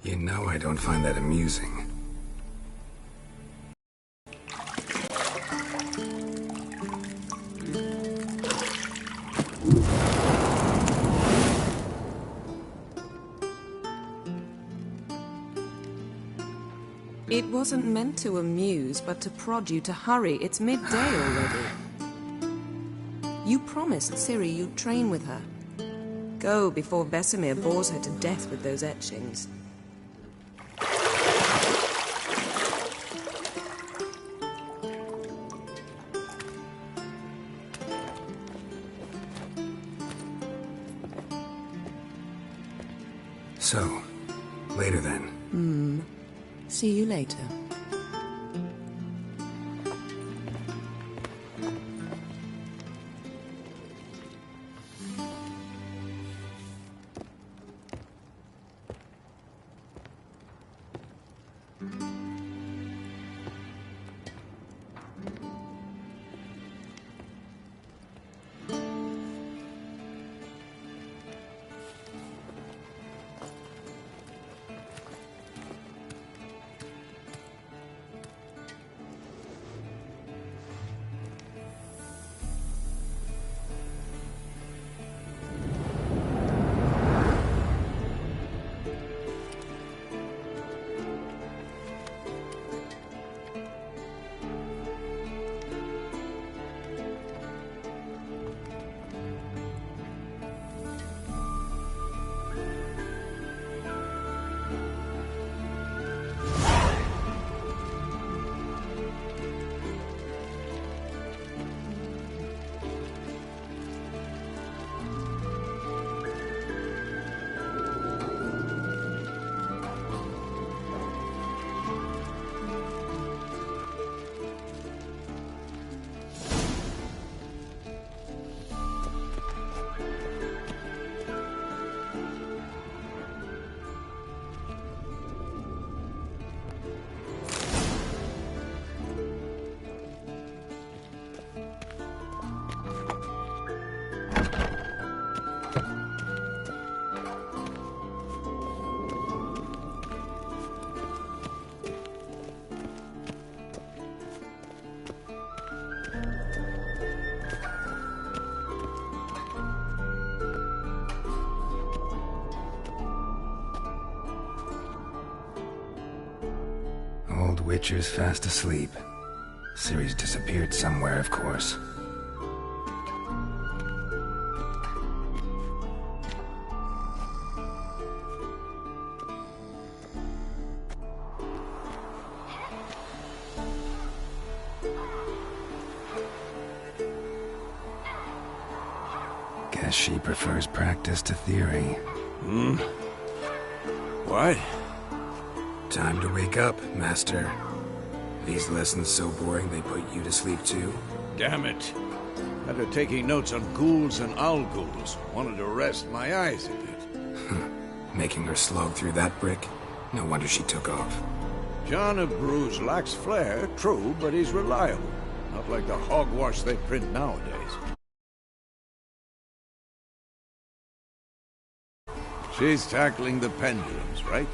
You know I don't find that amusing. wasn't meant to amuse, but to prod you to hurry. It's midday already. You promised Ciri you'd train with her. Go before Vesemir bores her to death with those etchings. So, later then. See you later. Old Witcher's fast asleep. Ciri's disappeared somewhere, of course. Guess she prefers practice to theory. What? Time to wake up, Master. These lessons so boring they put you to sleep too? Damn it. After taking notes on ghouls and owl ghouls, wanted to rest my eyes a bit. Making her slog through that brick? No wonder she took off. John of Bruges lacks flair, true, but he's reliable. Not like the hogwash they print nowadays. She's tackling the pendulums, right?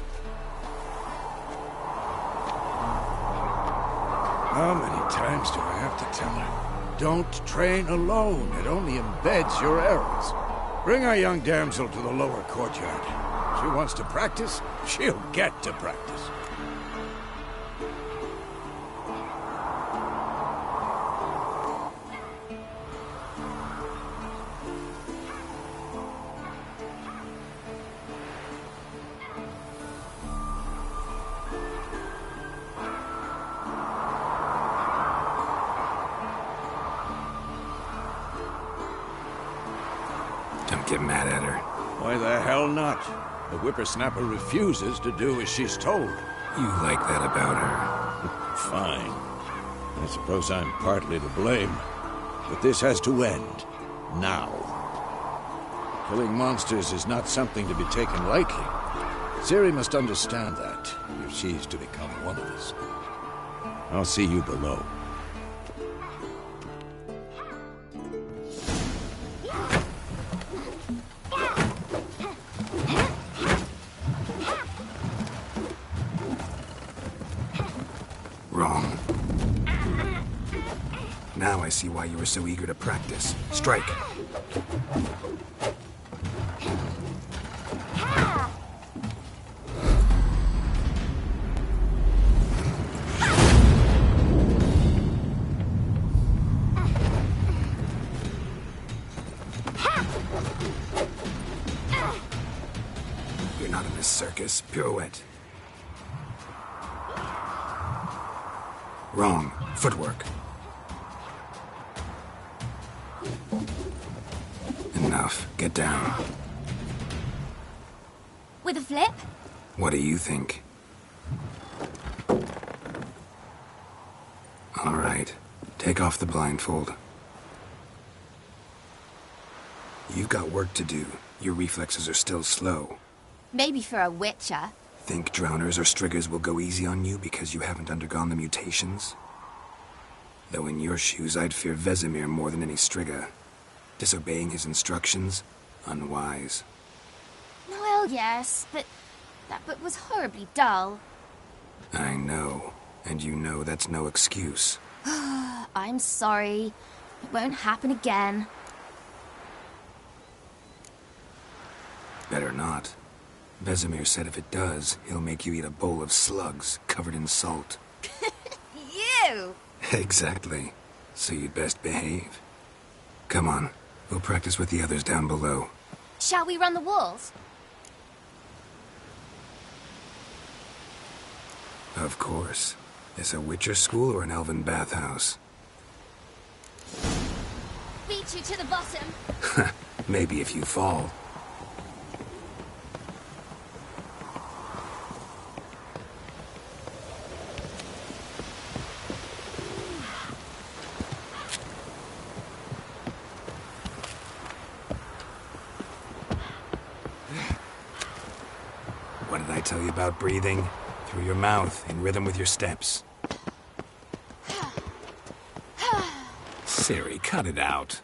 How many times do I have to tell her? Don't train alone. It only embeds your errors. Bring our young damsel to the lower courtyard. She wants to practice, she'll get to practice. Don't get mad at her. Why the hell not? The whippersnapper refuses to do as she's told. You like that about her. Fine. I suppose I'm partly to blame. But this has to end. Now. Killing monsters is not something to be taken lightly. Ciri must understand that, if she's to become one of us. I'll see you below. Wrong. Now I see why you were so eager to practice. Strike. Not in this circus. Pirouette. Wrong. Footwork. Enough. Get down. With a flip? What do you think? All right. Take off the blindfold. You've got work to do. Your reflexes are still slow. Maybe for a witcher. Think drowners or striggers will go easy on you because you haven't undergone the mutations? Though in your shoes, I'd fear Vesemir more than any strigger. Disobeying his instructions? Unwise. Well, yes, but that book was horribly dull. I know. And you know that's no excuse. I'm sorry. It won't happen again. Better not. Vesemir said if it does, he'll make you eat a bowl of slugs covered in salt. You! Exactly. So you'd best behave. Come on. We'll practice with the others down below. Shall we run the walls? Of course. Is a Witcher school or an elven bathhouse? Beat you to the bottom. Maybe if you fall. What did I tell you about breathing? Through your mouth, in rhythm with your steps. Ciri, cut it out.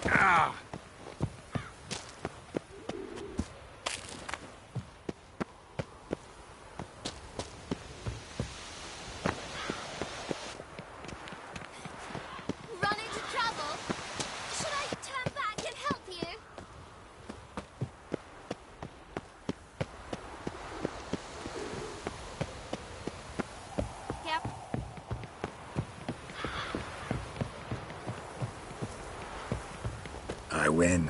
Ah! Run into trouble? Should I turn back and help you? Yep. I win.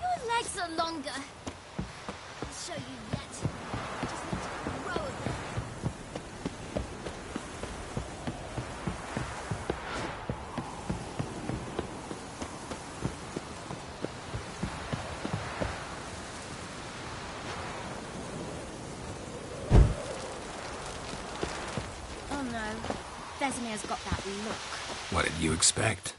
Your legs are longer. I'll show you yet. Just need to grow a bit. Oh no. Vesemir's got that look. What did you expect?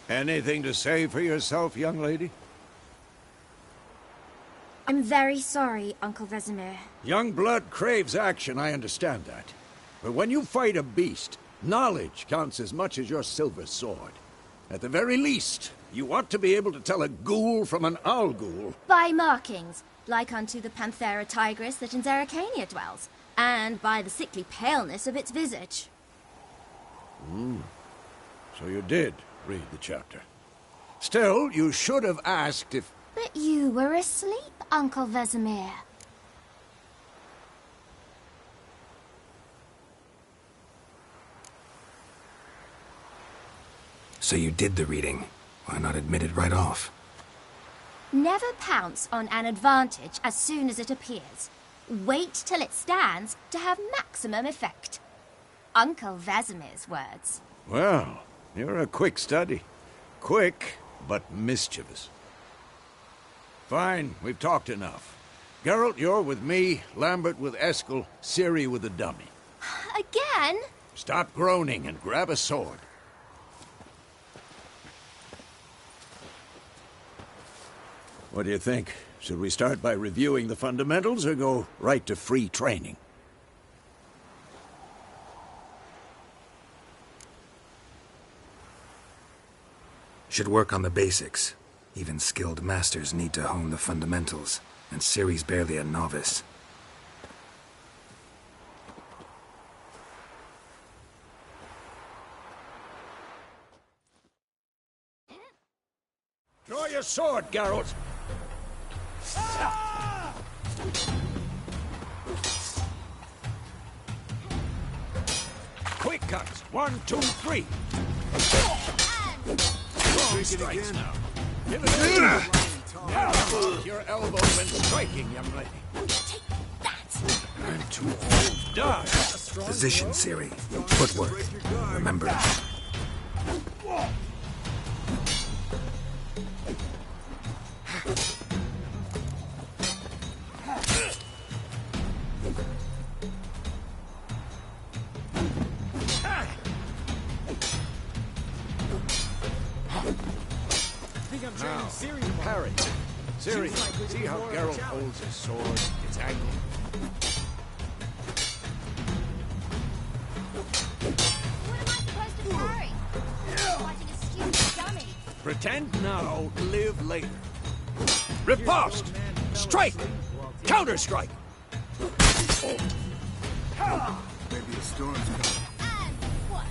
Anything to say for yourself, young lady? I'm very sorry, Uncle Vesemir. Young blood craves action, I understand that. But when you fight a beast, knowledge counts as much as your silver sword. At the very least, you ought to be able to tell a ghoul from an owl ghoul. By markings, like unto the Panthera tigris that in Zerrikania dwells, and by the sickly paleness of its visage. So you did read the chapter. Still, you should have asked if... But you were asleep, Uncle Vesemir. So you did the reading. Why not admit it right off? Never pounce on an advantage as soon as it appears. Wait till it stands to have maximum effect. Uncle Vesemir's words. Well, you're a quick study. Quick, but mischievous. Fine, we've talked enough. Geralt, you're with me, Lambert with Eskel, Ciri with the dummy. Again? Stop groaning and grab a sword. What do you think? Should we start by reviewing the fundamentals or go right to free training? Should work on the basics. Even skilled masters need to hone the fundamentals, and Ciri's barely a novice. sword, Geralt! Quick cuts! 1, 2, 3! Strong strikes now. Give it a never your elbow when striking, young lady. Take that! I'm too old. Dodge! Position, Ciri. Footwork. Remember. Now, parry. Ciri, see how Geralt holds his sword, its angle? What am I supposed to parry? I'm fighting a stupid dummy. Pretend now, live later. Riposte! Strike! Counter-strike! Maybe a storm's coming. And what?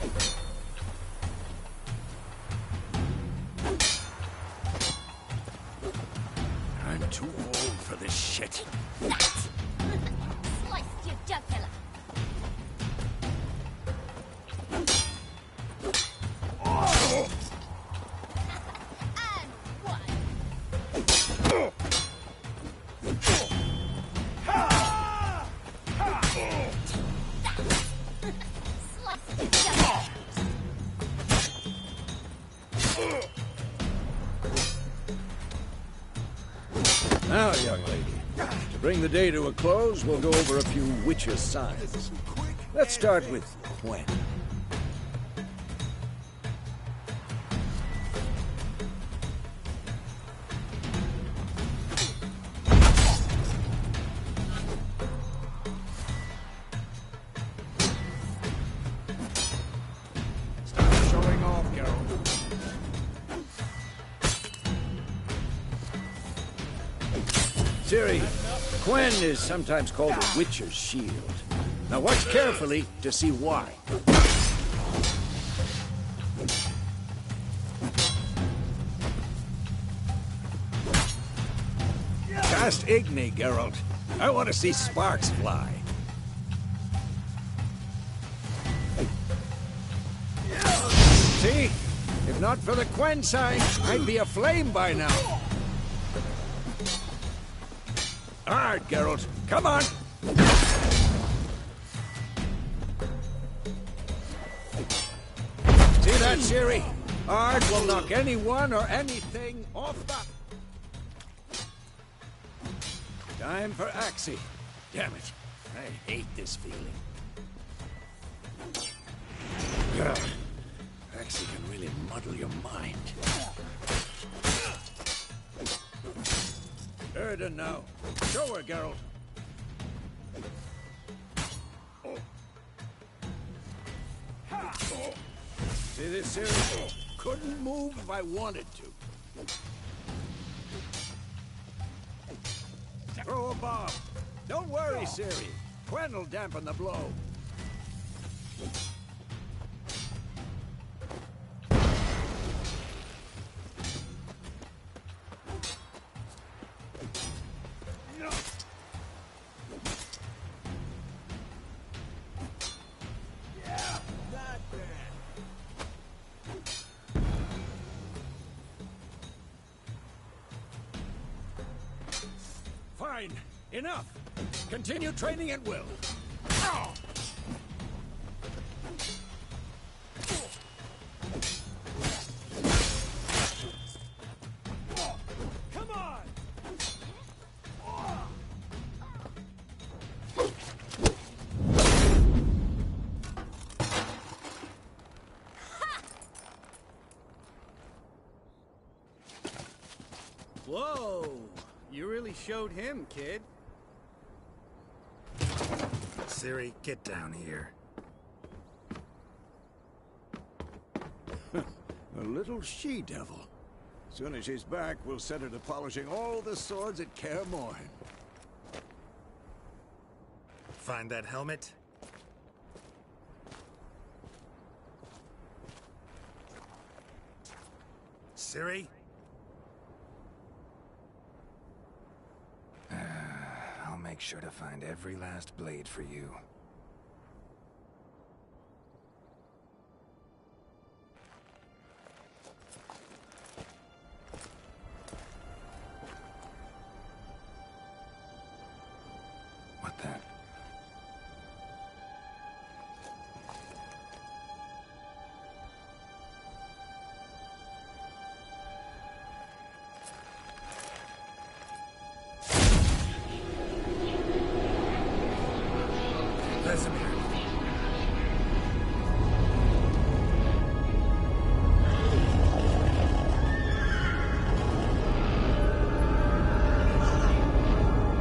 I'm too old for this shit. That! Sliced, you jug killer. And one. Sliced, you jug killer. Now, young lady, to bring the day to a close, we'll go over a few witches' signs. Let's start with Quen. Stop showing off, Geralt. Ciri, Quen is sometimes called the Witcher's Shield. Now watch carefully to see why. Cast Igni, Geralt. I want to see sparks fly. See? If not for the Quen sign, I'd be aflame by now. Hard, Geralt. Come on! See that, Ciri? Ard will knock anyone or anything off the... Time for Axii. Damn it. I hate this feeling. Ugh. Axii can really muddle your mind. Erden now. Show her, Geralt. See this, Ciri? Couldn't move if I wanted to. Throw a bomb. Don't worry, Ciri. Quen will dampen the blow. Fine. Enough. Continue training at will. Come on! Whoa! You really showed him, kid. Ciri, get down here. A little she-devil. Soon as she's back, we'll set her to polishing all the swords at Kaer Morhen. Find that helmet? Ciri? make sure to find every last blade for you. What the? Vesemir.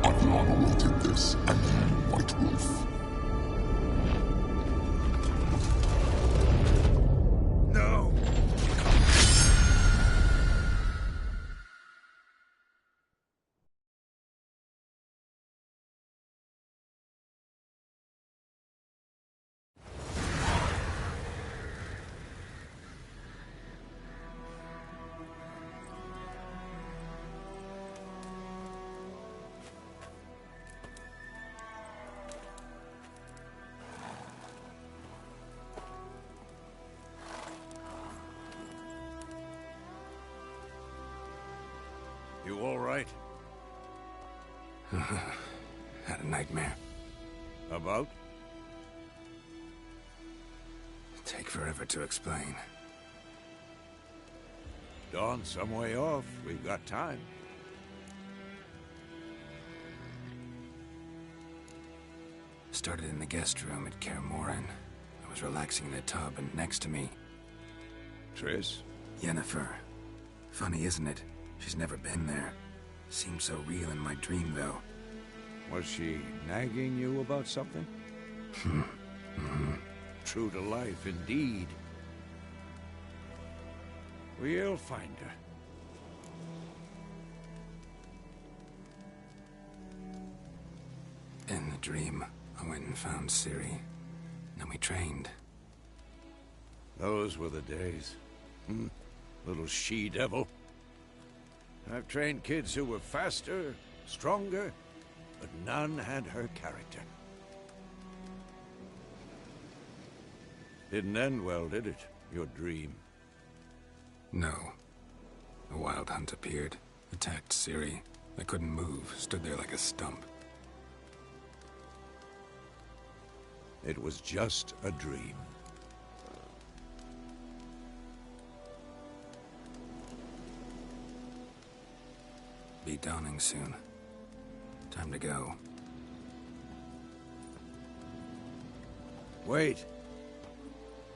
Aviana will take this, and you, White Wolf. No! You all right? Had a nightmare. About? Take forever to explain. Dawn's some way off. We've got time. Started in the guest room at Kaer Morhen. I was relaxing in the tub, and next to me, Triss? Yennefer. Funny, isn't it? She's never been there. Seemed so real in my dream, though. Was she nagging you about something? True to life, indeed. We'll find her. In the dream, I went and found Ciri. Then we trained. Those were the days. Little she-devil. I've trained kids who were faster, stronger, but none had her character. Didn't end well, did it? Your dream? No. A wild hunt appeared, attacked Ciri. I couldn't move, stood there like a stump. It was just a dream. Be dawning soon. Time to go. Wait.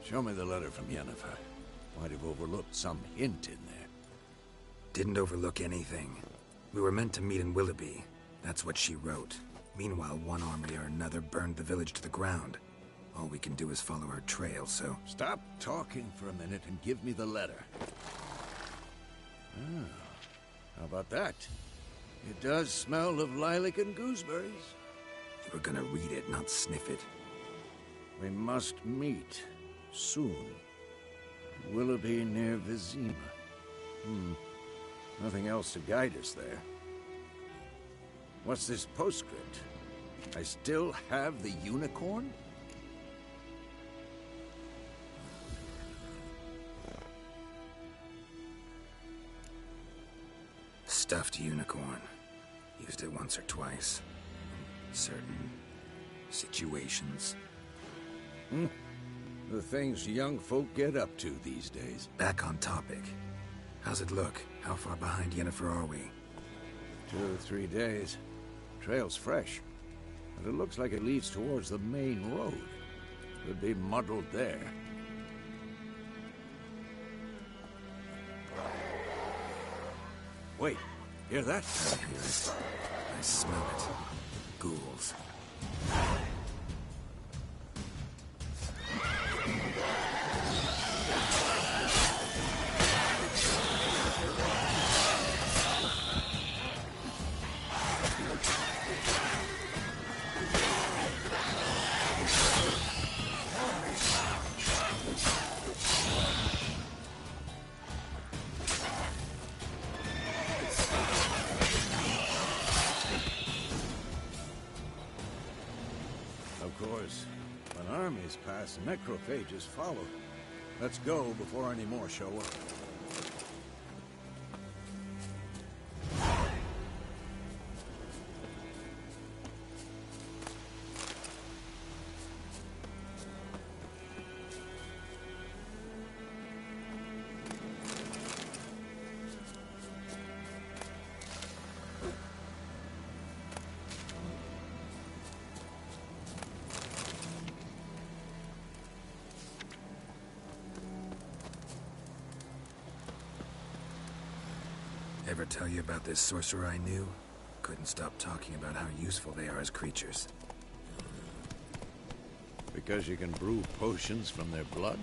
Show me the letter from Yennefer. Might have overlooked some hint in there. Didn't overlook anything. We were meant to meet in Willoughby. That's what she wrote. Meanwhile, one army or another burned the village to the ground. All we can do is follow her trail, so... Stop talking for a minute and give me the letter. How about that? It does smell of lilac and gooseberries. You were gonna read it, not sniff it. We must meet soon. Willoughby near Vizima. Nothing else to guide us there. What's this postscript? I still have the unicorn? Stuffed unicorn. Used it once or twice. In certain situations. The things young folk get up to these days. Back on topic. How's it look? How far behind Yennefer are we? 2 or 3 days. Trail's fresh. But it looks like it leads towards the main road. Could be muddled there. Wait, hear that? I hear it. I smell it. Ghouls. course. When armies pass, necrophages follow. Let's go before any more show up. Ever tell you about this sorcerer I knew? Couldn't stop talking about how useful they are as creatures. Because you can brew potions from their blood?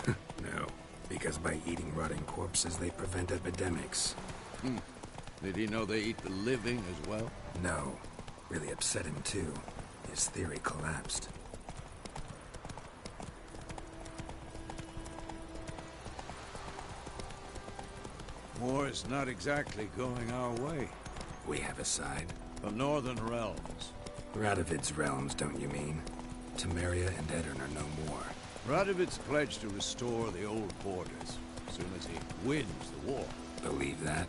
No, because by eating rotting corpses, they prevent epidemics. Did he know they eat the living as well? No. Really upset him, too. His theory collapsed. War's not exactly going our way. We have a side. The Northern Realms. Radovid's realms, don't you mean? Temeria and Edirn are no more. Radovid's pledged to restore the old borders as soon as he wins the war. Believe that?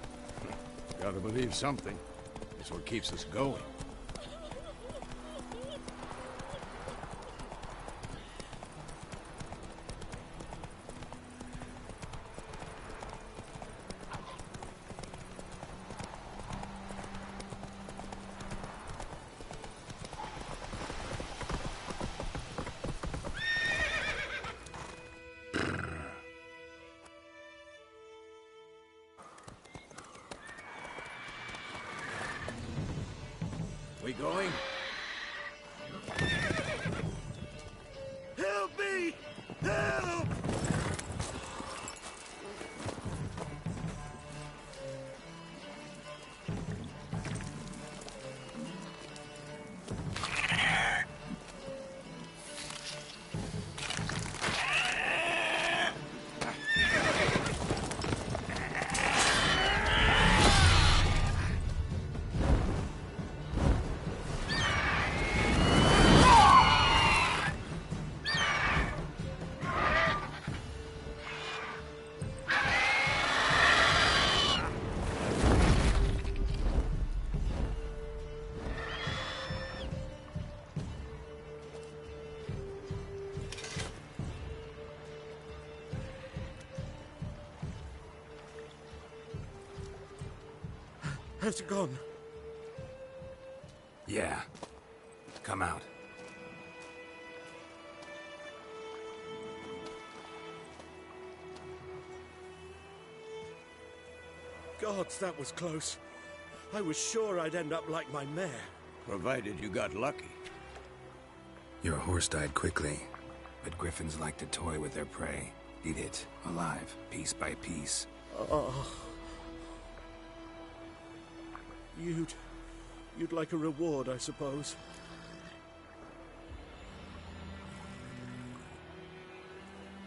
Gotta believe something. It's what keeps us going. We going? Help me! Help! Has it gone? Yeah. Come out. Gods, that was close. I was sure I'd end up like my mare. Provided you got lucky. Your horse died quickly, but griffins like to toy with their prey. Eat it, alive, piece by piece. Oh. You'd like a reward, I suppose.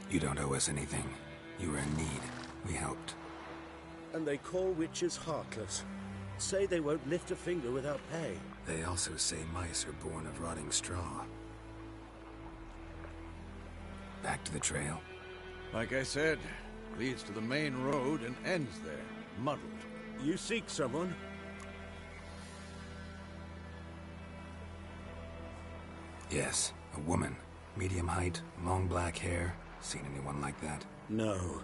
You don't owe us anything. You were in need. We helped. And they call witches heartless. Say they won't lift a finger without pay. They also say mice are born of rotting straw. Back to the trail. Like I said, leads to the main road and ends there, muddled. You seek someone? Yes, a woman. Medium height, long black hair. Seen anyone like that? No.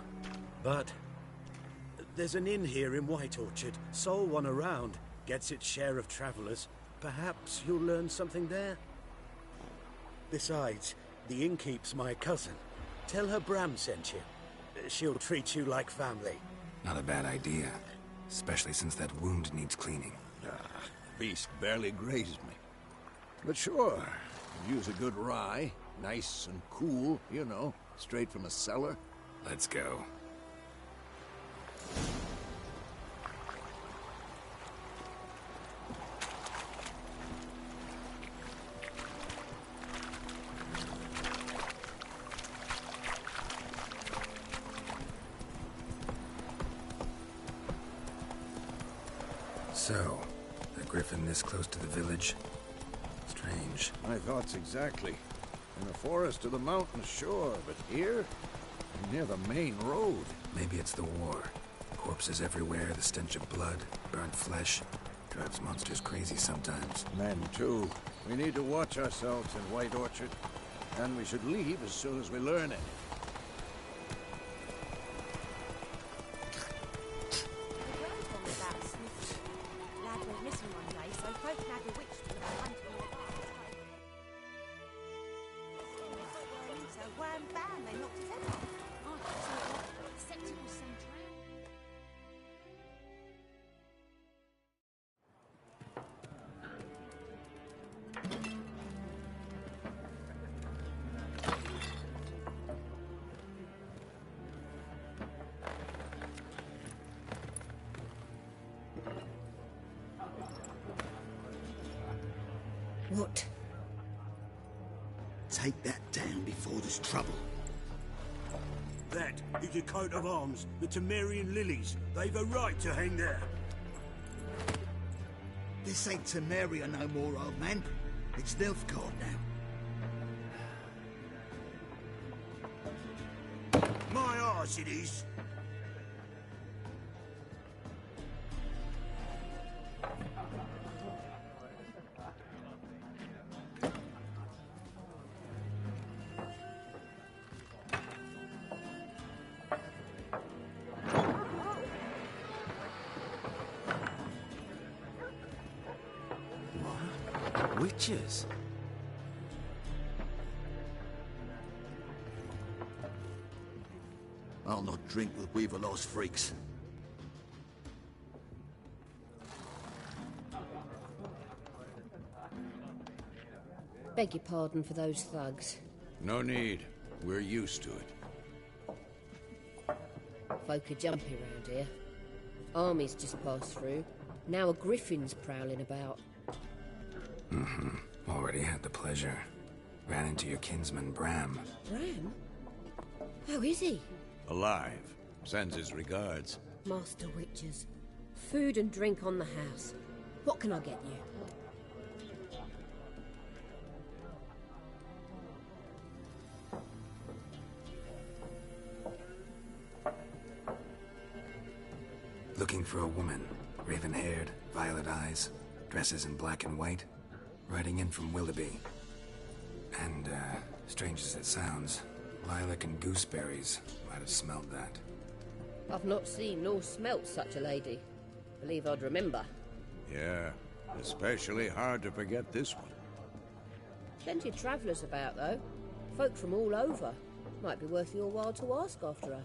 But there's an inn here in White Orchard. Sole one around. Gets its share of travelers. Perhaps you'll learn something there? Besides, the innkeep's my cousin. Tell her Bram sent you. She'll treat you like family. Not a bad idea. Especially since that wound needs cleaning. Beast barely grazed me. But sure, could use a good rye. Nice and cool, you know, straight from a cellar. Let's go. So, a griffin this close to the village? Strange. My thoughts exactly. in the forest to the mountain shore, but here, near the main road. Maybe it's the war. Corpses everywhere, the stench of blood, burnt flesh. Drives monsters crazy sometimes. Men, too. We need to watch ourselves in White Orchard, and we should leave as soon as we learn it. What? Take that down before there's trouble. That is a coat of arms, the Temerian lilies. They've a right to hang there. This ain't Temeria no more, old man. It's Nilfgaard now. My arse it is. Witches? I'll not drink with Weaverlaw's freaks. Beg your pardon for those thugs. No need. We're used to it. Folk are jumpy round here. Armies just passed through. Now a griffin's prowling about. Already had the pleasure. Ran into your kinsman, Bram. Bram? How is he? Alive. Sends his regards. Master Witches. Food and drink on the house. What can I get you? Looking for a woman. Raven-haired, violet eyes, dresses in black and white. Riding in from Willoughby. And, strange as it sounds, lilac and gooseberries might have smelled that. I've not seen nor smelt such a lady. Believe I'd remember. Yeah, especially hard to forget this one. Plenty of travellers about, though. Folk from all over. Might be worth your while to ask after her.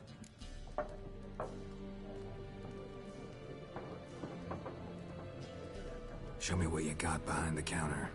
Show me what you got behind the counter.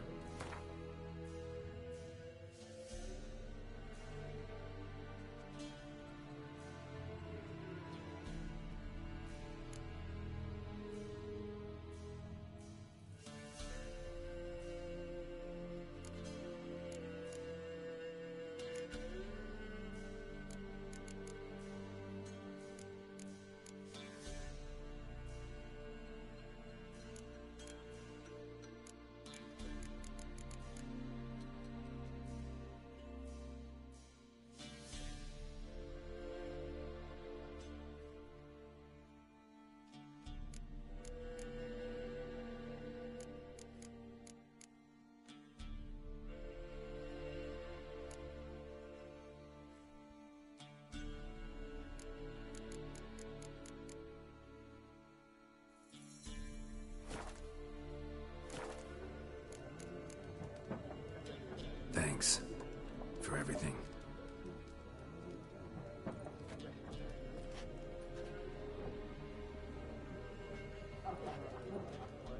Thanks for everything.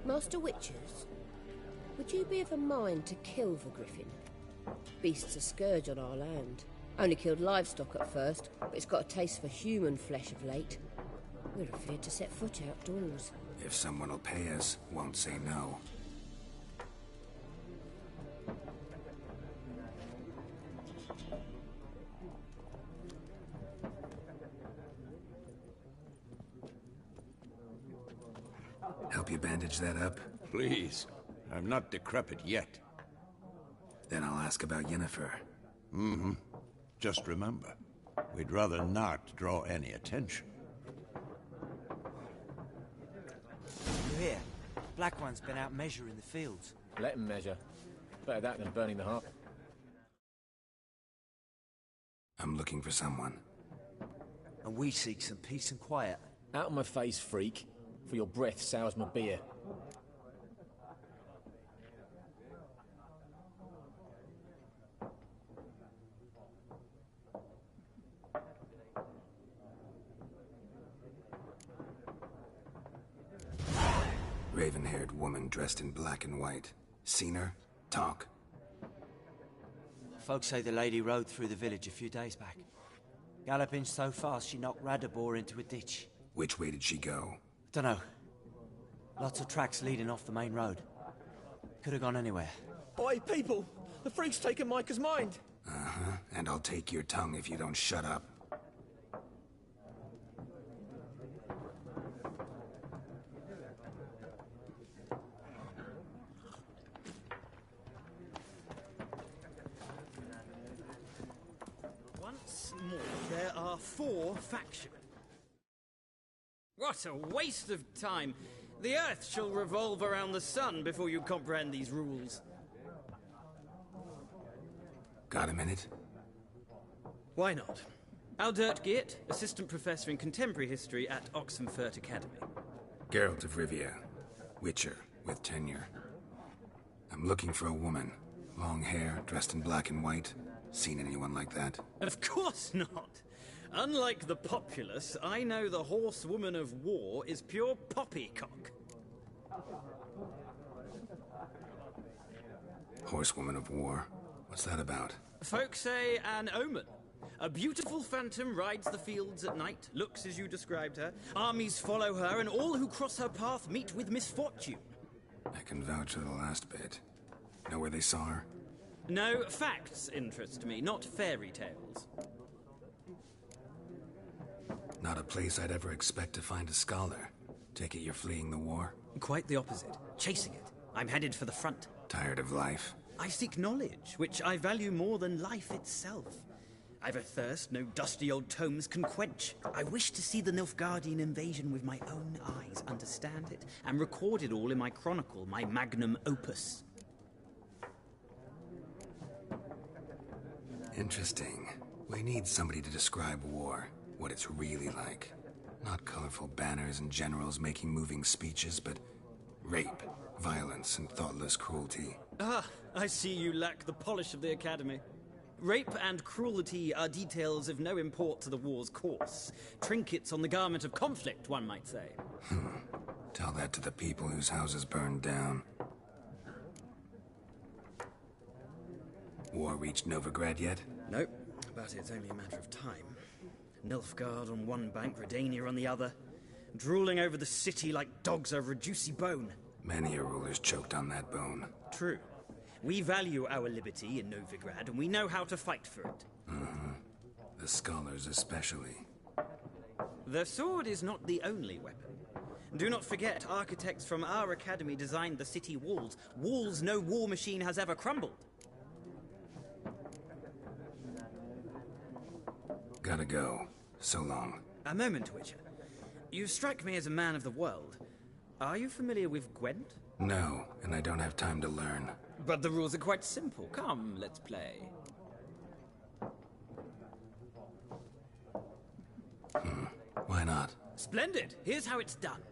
Master Witches, would you be of a mind to kill the griffin? Beast's a scourge on our land. Only killed livestock at first, but it's got a taste for human flesh of late. We're afraid to set foot outdoors. If someone will pay us, won't say no. Help you bandage that up? Please. I'm not decrepit yet. Then I'll ask about Yennefer. Just remember, we'd rather not draw any attention. You hear? Black One's been out measuring the fields. Let him measure. Better that than burning the heart. I'm looking for someone. And we seek some peace and quiet. Out of my face, freak. For your breath sours my beer. Raven-haired woman dressed in black and white. Seen her? Talk. Folks say the lady rode through the village a few days back. Galloping so fast she knocked Radabor into a ditch. Which way did she go? Dunno. Lots of tracks leading off the main road. Could have gone anywhere. Oi, people! The freak's taken Micah's mind! Uh-huh. And I'll take your tongue if you don't shut up. Once more, there are 4 factions. What a waste of time! The Earth shall revolve around the sun before you comprehend these rules. Got a minute? Why not? Aldert Geert, Assistant Professor in Contemporary History at Oxenfurt Academy. Geralt of Rivia. Witcher, with tenure. I'm looking for a woman. Long hair, dressed in black and white. Seen anyone like that? Of course not! Unlike the populace, I know the horsewoman of war is pure poppycock. Horsewoman of war? What's that about? Folks say an omen. A beautiful phantom rides the fields at night, looks as you described her. Armies follow her, and all who cross her path meet with misfortune. I can vouch for the last bit. Know where they saw her? No, facts interest me, not fairy tales. Not a place I'd ever expect to find a scholar. Take it you're fleeing the war? Quite the opposite. Chasing it. I'm headed for the front. Tired of life? I seek knowledge, which I value more than life itself. I've a thirst no dusty old tomes can quench. I wish to see the Nilfgaardian invasion with my own eyes, understand it, and record it all in my chronicle, my magnum opus. Interesting. We need somebody to describe war, what it's really like. Not colorful banners and generals making moving speeches, but rape, violence, and thoughtless cruelty. Ah, I see you lack the polish of the Academy. Rape and cruelty are details of no import to the war's course. Trinkets on the garment of conflict, one might say. Tell that to the people whose houses burned down. War reached Novigrad yet? Nope, but it's only a matter of time. Nilfgaard on one bank, Redania on the other, drooling over the city like dogs over a juicy bone. Many a ruler's choked on that bone. True. We value our liberty in Novigrad, and we know how to fight for it. The scholars especially. The sword is not the only weapon. Do not forget, architects from our academy designed the city walls. Walls no war machine has ever crumbled. Gotta go. So long. A moment, Witcher. You strike me as a man of the world. Are you familiar with Gwent? No, and I don't have time to learn. But the rules are quite simple. Come, let's play. Why not? Splendid. Here's how it's done.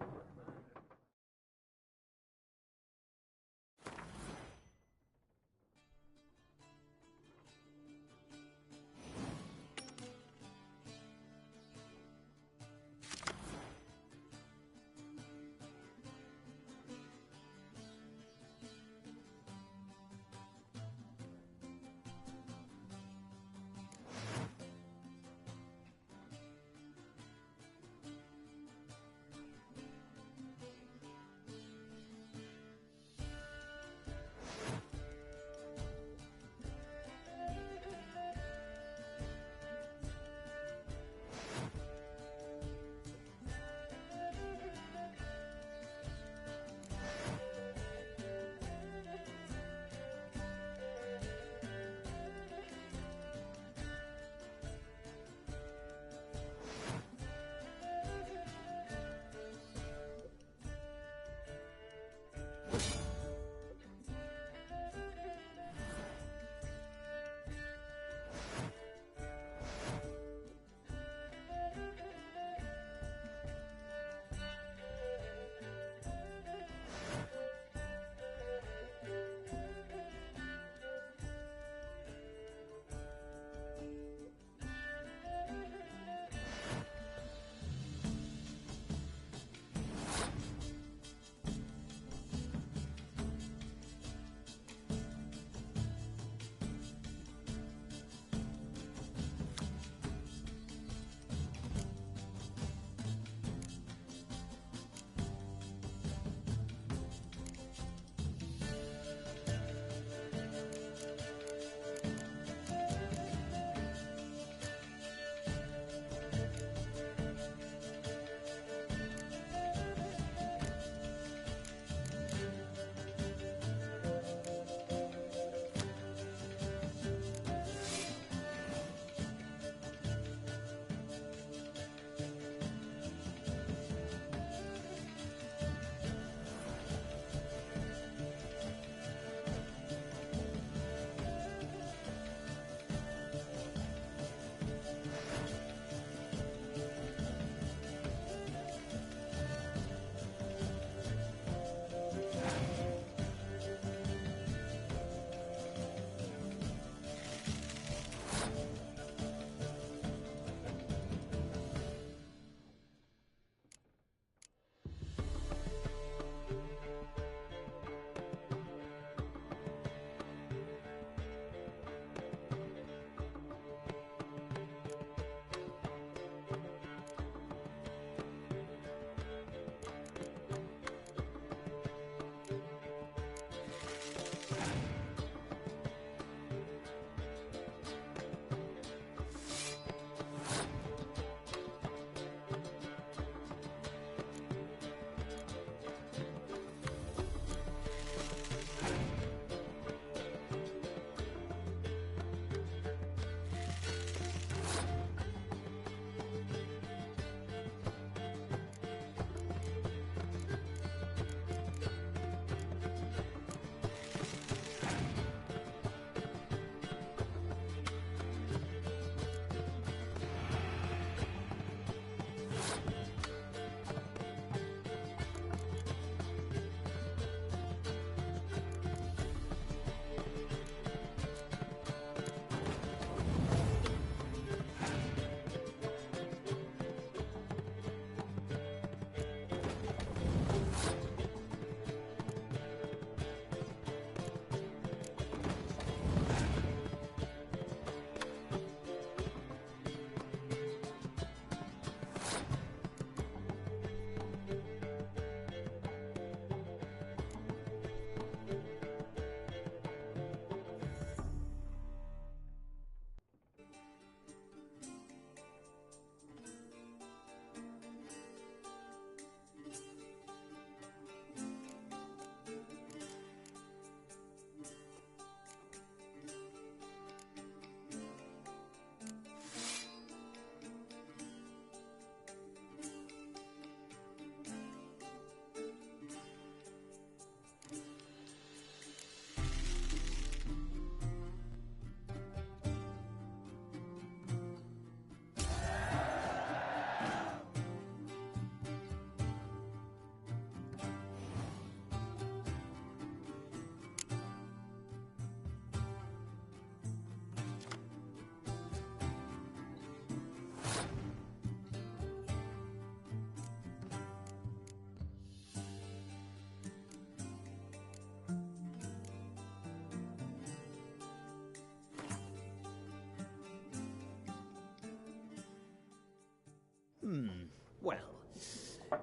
Well,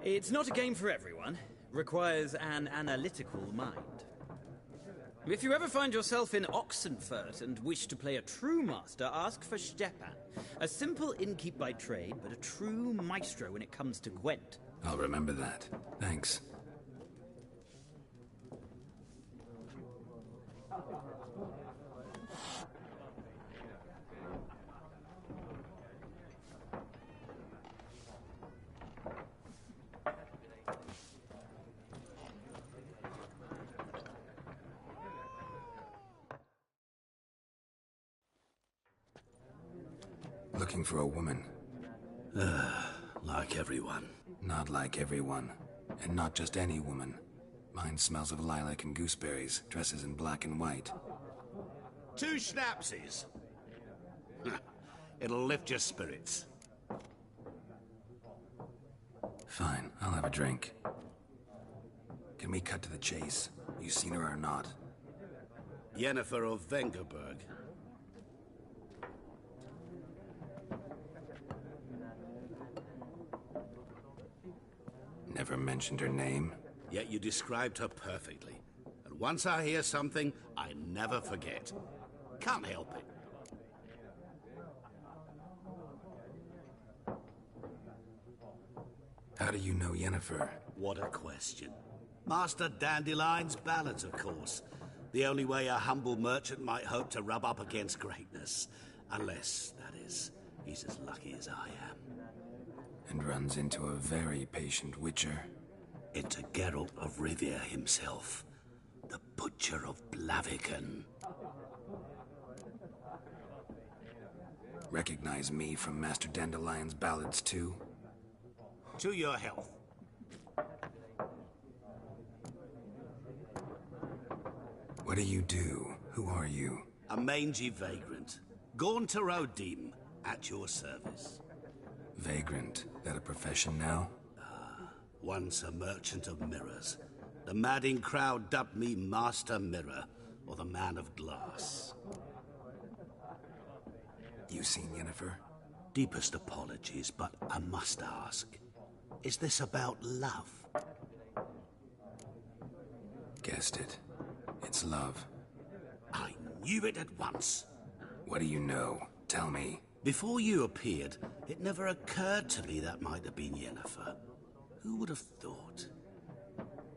it's not a game for everyone. Requires an analytical mind. If you ever find yourself in Oxenfurt and wish to play a true master, ask for Stepan. A simple innkeep by trade, but a true maestro when it comes to Gwent. I'll remember that. Thanks. Looking for a woman. Like everyone. Not like everyone. And not just any woman. Mine smells of lilac and gooseberries, dresses in black and white. 2 schnapsies. It'll lift your spirits. Fine, I'll have a drink. Can we cut to the chase? You seen her or not? Yennefer of Vengerberg. Never mentioned her name? Yet you described her perfectly. And once I hear something, I never forget. Can't help it. How do you know Yennefer? What a question. Master Dandelion's ballads, of course. The only way a humble merchant might hope to rub up against greatness. Unless, that is, he's as lucky as I am. And runs into a very patient witcher. Into Geralt of Rivia himself. The Butcher of Blaviken. Recognize me from Master Dandelion's ballads too? To your health. What do you do? Who are you? A mangy vagrant. Gaunter O'Dim, at your service. Vagrant? That a profession now? Once a merchant of mirrors. The madding crowd dubbed me Master Mirror, or the Man of Glass. You seen Yennefer? Deepest apologies, but I must ask. Is this about love? Guessed it. It's love. I knew it at once. What do you know? Tell me. Before you appeared, it never occurred to me that might have been Yennefer. Who would have thought?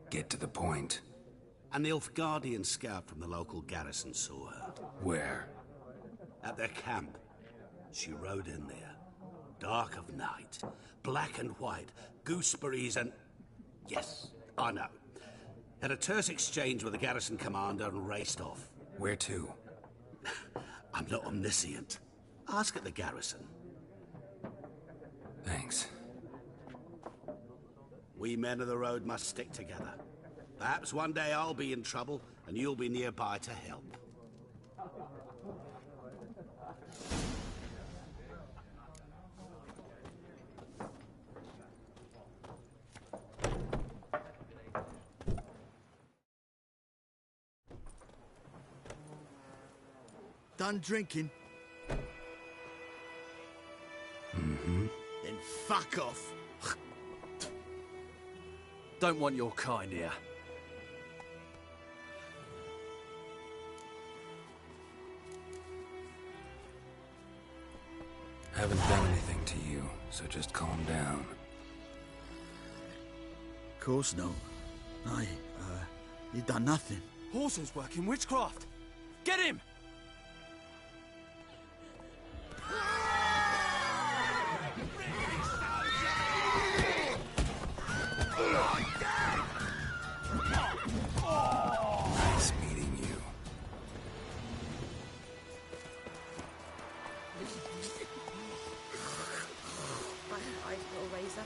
Get to the point. An Nilfgaardian scout from the local garrison saw her. Where? At their camp. She rode in there. Dark of night. Black and white. Gooseberries and... Yes, I know. Had a terse exchange with the garrison commander and raced off. Where to? I'm not omniscient. Ask at the garrison. Thanks. We men of the road must stick together. Perhaps one day I'll be in trouble, and you'll be nearby to help. Done drinking? Mm-hmm. Then fuck off. Don't want your kind here. Haven't done anything to you, so just calm down. Course no. You done nothing. Horses working witchcraft. Get him! Nice meeting you. My little razor.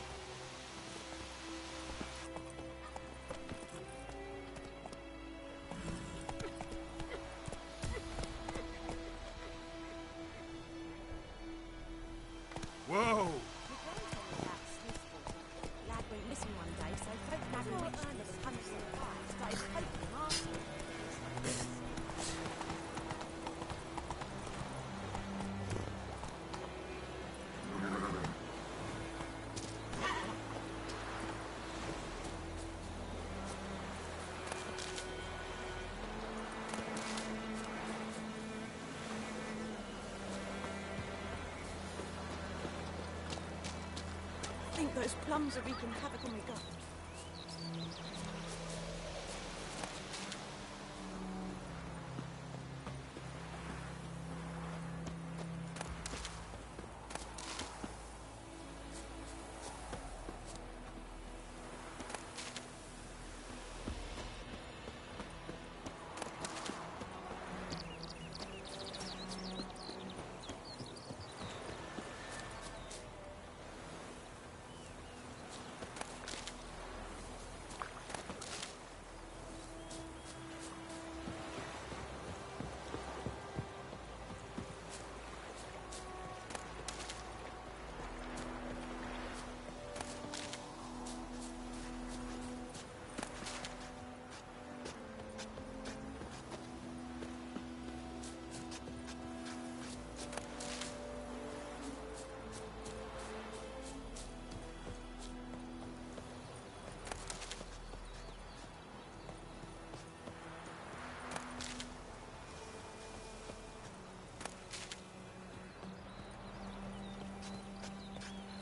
Those plums are wreaking havoc on my gut.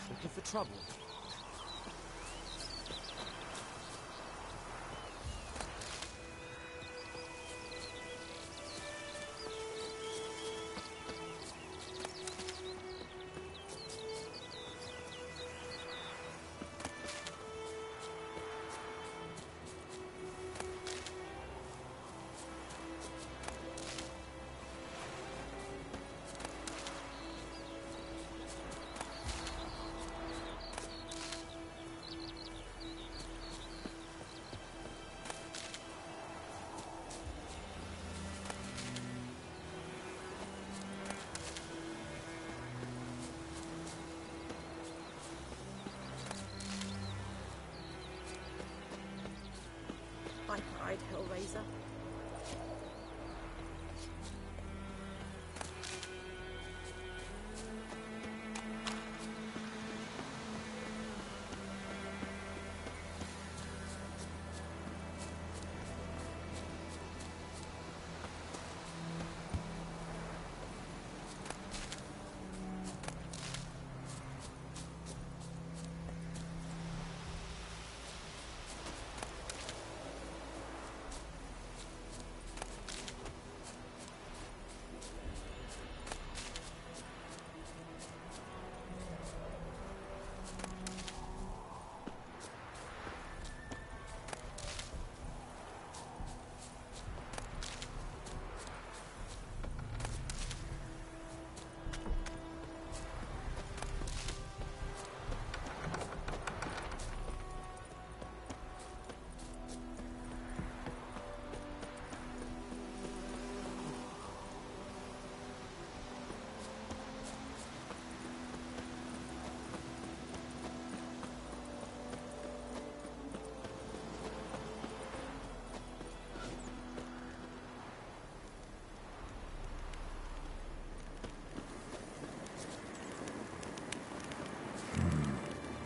Looking for trouble? I cried, Hellraiser.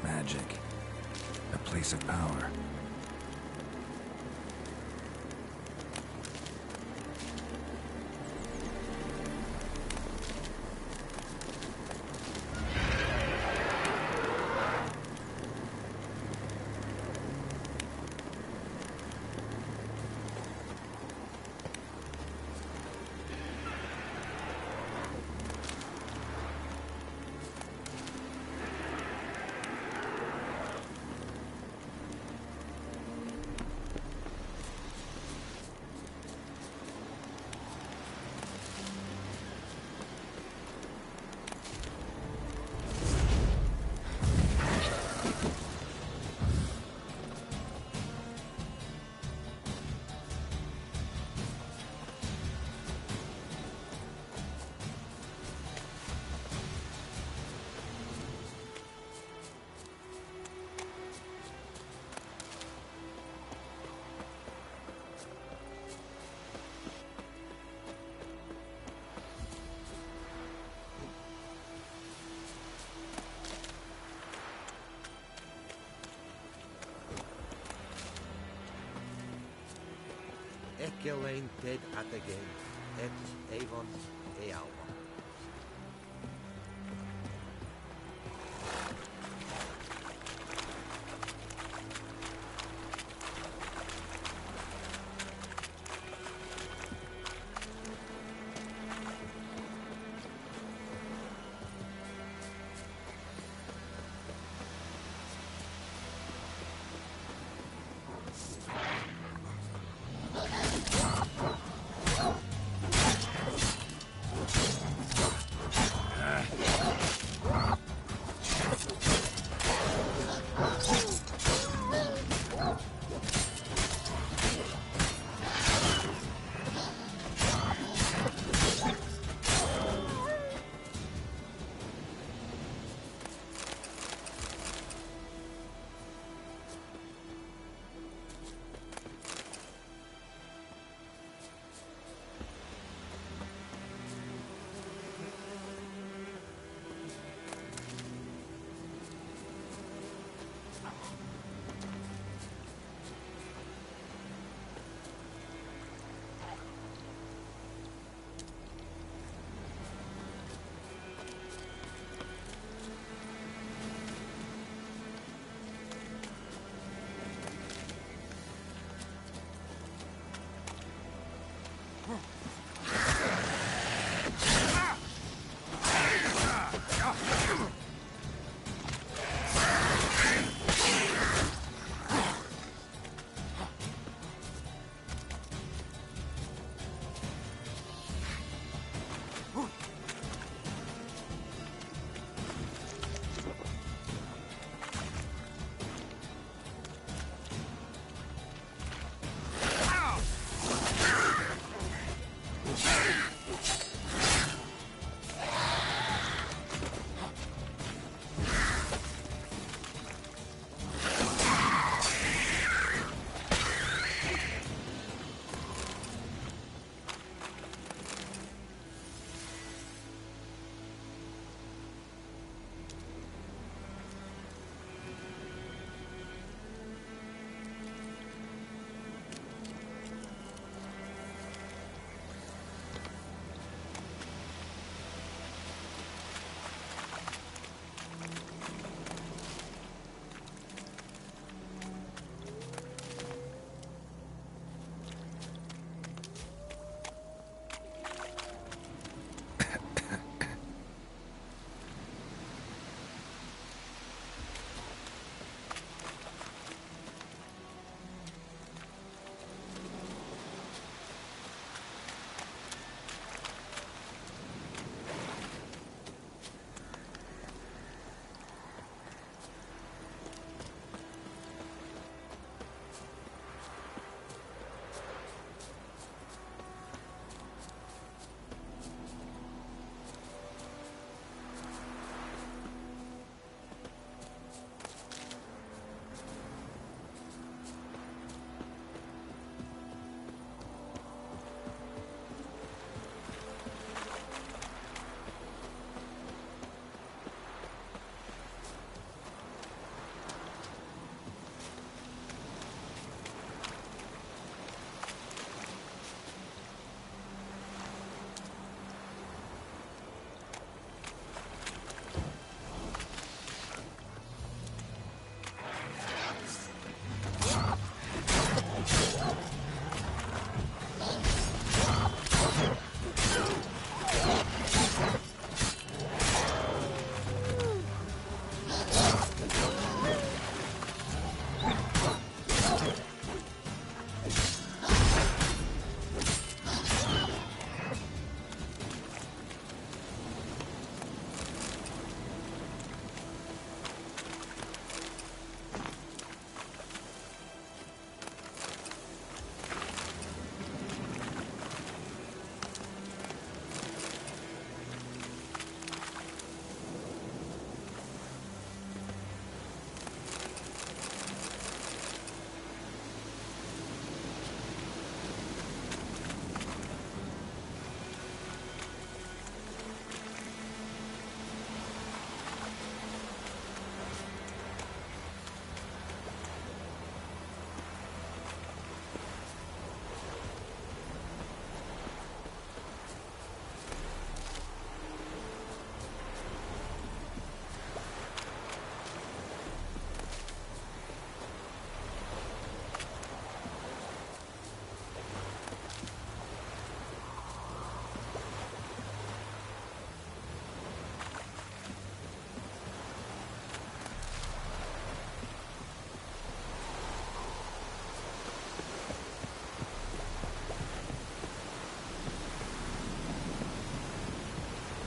Magic. A place of power. Ecelain dead at the game, et Avon e Alba.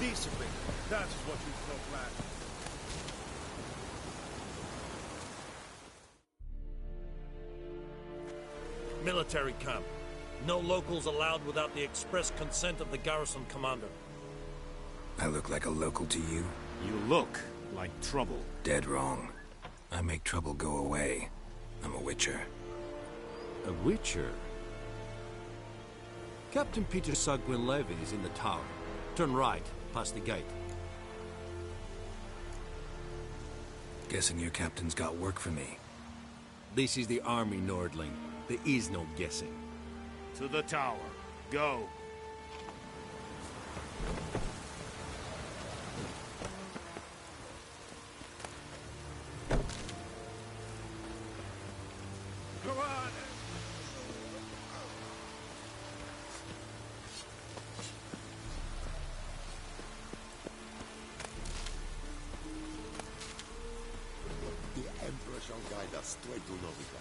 Decently. That is what you call land. Military camp. No locals allowed without the express consent of the garrison commander. I look like a local to you? You look like trouble. Dead wrong. I make trouble go away. I'm a witcher. A witcher? Captain Peter Saguin-Levin is in the tower. Turn right, past the gate. Guessing your captain's got work for me. This is the army, Nordling. There is no guessing. To the tower. Go. Come on! Wait till Novigrad.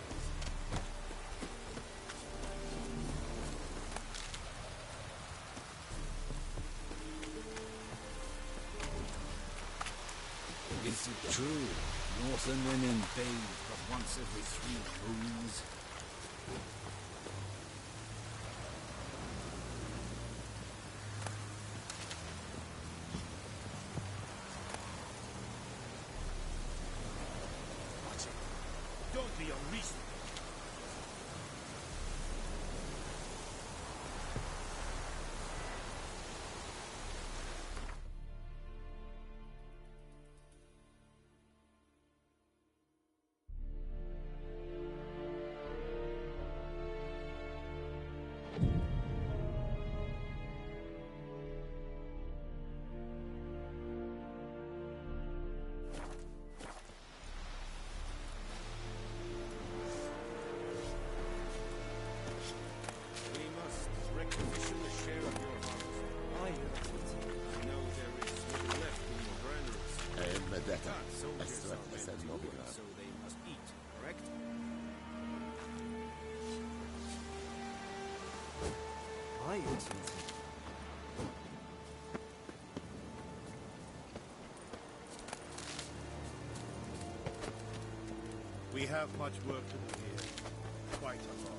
Is it true? Northern women bathe but once every 3 moons? Watch it. Don't be unreasonable. We have much work to do here. Quite a lot.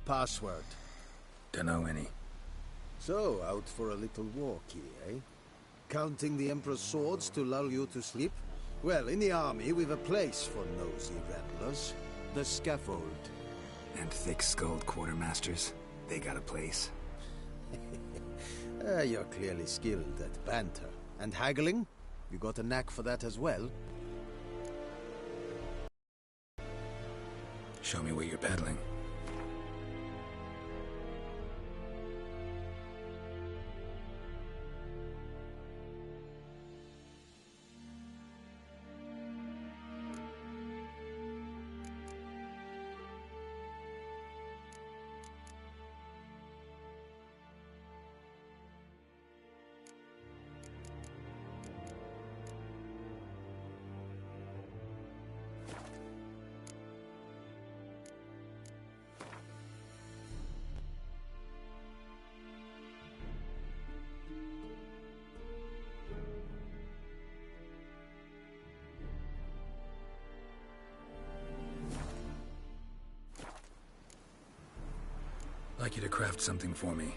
Password. Dunno any. So, out for a little walk here, eh? Counting the Emperor's swords to lull you to sleep? Well, in the army, we've a place for nosy ramblers. The scaffold. And thick-skulled quartermasters. They got a place. You're clearly skilled at banter. And haggling? You got a knack for that as well? Show me what you're peddling. I'd like you to craft something for me.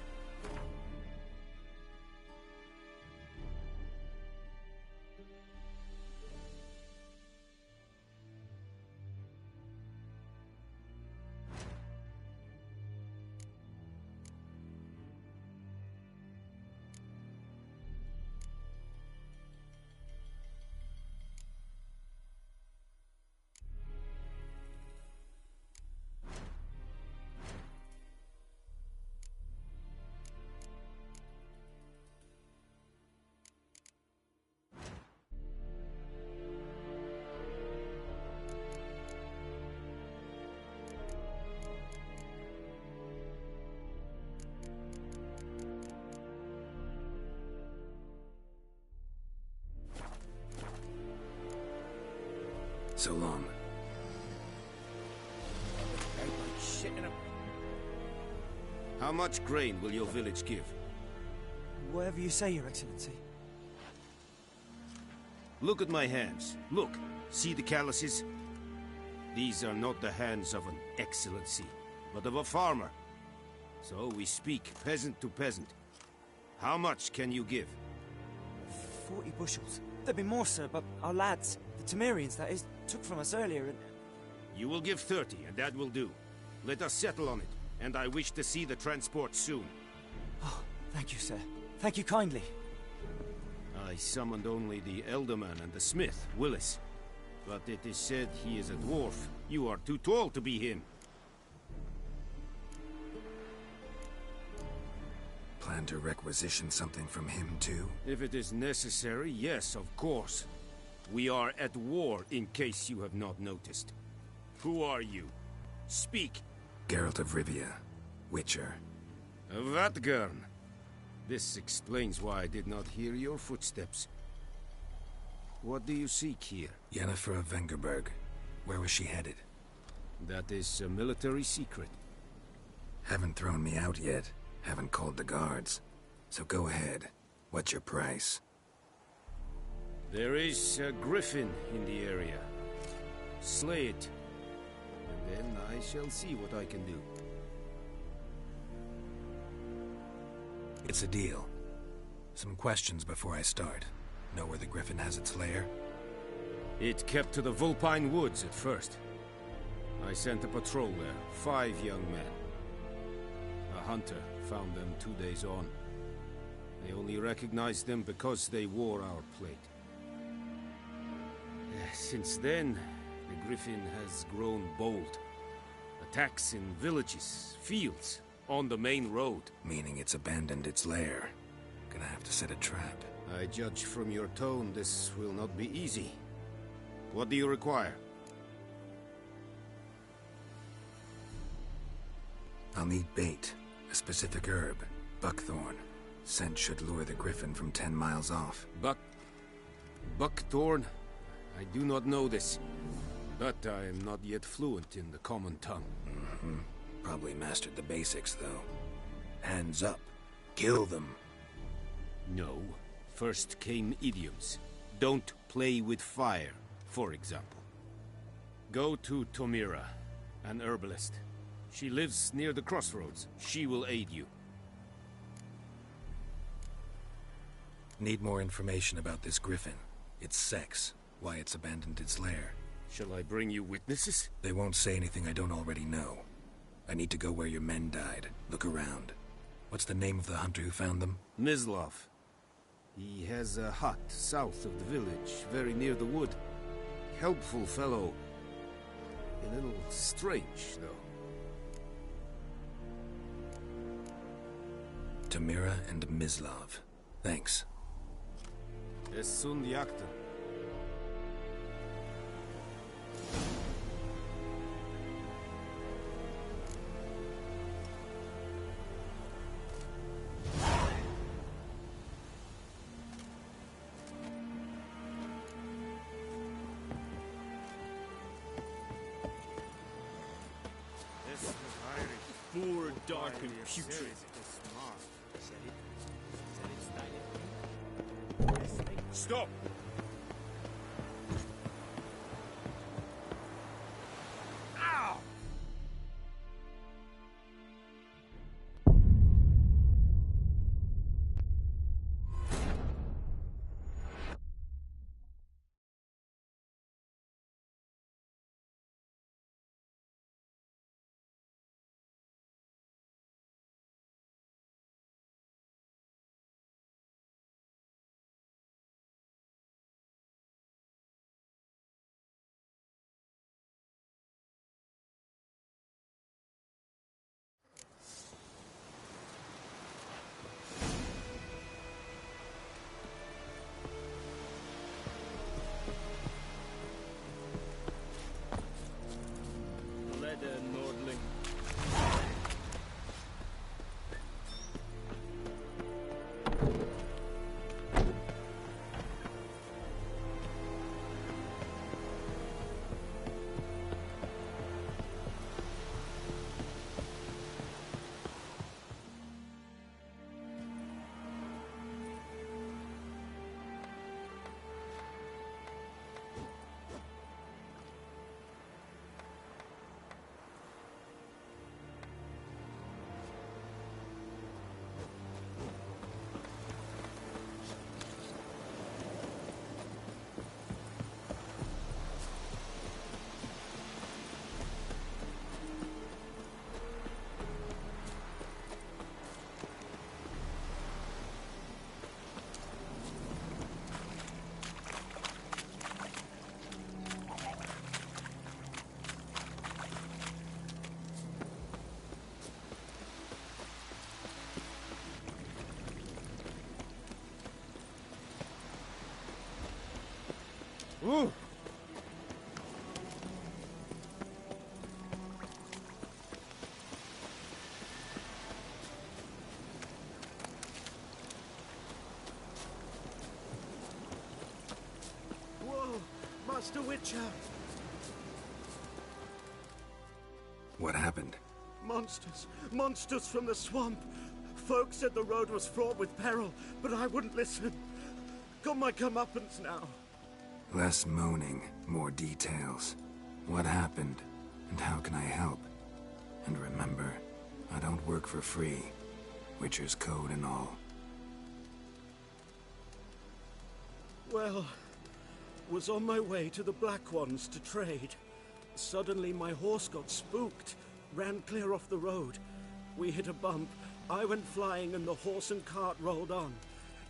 So long. How much grain will your village give? Whatever you say, Your Excellency. Look at my hands. Look. See the calluses? These are not the hands of an excellency, but of a farmer. So we speak peasant to peasant. How much can you give? 40 bushels. There'd be more, sir, but our lads, The Temerians, that is, took from us earlier and... You will give 30, and that will do. Let us settle on it, and I wish to see the transport soon. Oh, thank you, sir. Thank you kindly. I summoned only the Elderman and the smith, Willis. But it is said he is a dwarf. You are too tall to be him. Plan to requisition something from him, too? If it is necessary, yes, of course. We are at war, in case you have not noticed. Who are you? Speak. Geralt of Rivia, Witcher. Vatgern. This explains why I did not hear your footsteps. What do you seek here? Yennefer of Vengerberg. Where was she headed? That is a military secret. Haven't thrown me out yet. Haven't called the guards. So go ahead. What's your price? There is a griffin in the area. Slay it. And then I shall see what I can do. It's a deal. Some questions before I start. Know where the griffin has its lair? It kept to the Vulpine Woods at first. I sent a patrol there, 5 young men. A hunter found them 2 days on. They only recognized them because they wore our plate. Since then, the griffin has grown bold. Attacks in villages, fields, on the main road. Meaning it's abandoned its lair. Gonna have to set a trap. I judge from your tone this will not be easy. What do you require? I'll need bait. A specific herb. Buckthorn. Scent should lure the griffin from 10 miles off. Buckthorn? I do not know this. But I am not yet fluent in the common tongue. Probably mastered the basics, though. Hands up. Kill them. No. First came idioms. Don't play with fire, for example. Go to Tomira, an herbalist. She lives near the crossroads. She will aid you. Need more information about this griffin. Its sex. Why it's abandoned its lair. Shall I bring you witnesses? They won't say anything I don't already know. I need to go where your men died. Look around. What's the name of the hunter who found them? Mislav. He has a hut south of the village, very near the wood. Helpful fellow. A little strange, though. Tomira and Mislav. Thanks. Es sunt jacta. Poor, dark, and putrid. Stop! Ooh. Whoa, Master Witcher! What happened? Monsters! Monsters from the swamp! Folk said the road was fraught with peril, but I wouldn't listen. Got my comeuppance now. Less moaning, more details. What happened, and how can I help? And remember, I don't work for free. Witcher's code and all. Well, was on my way to the Black Ones to trade. Suddenly my horse got spooked, ran clear off the road. We hit a bump, I went flying and the horse and cart rolled on.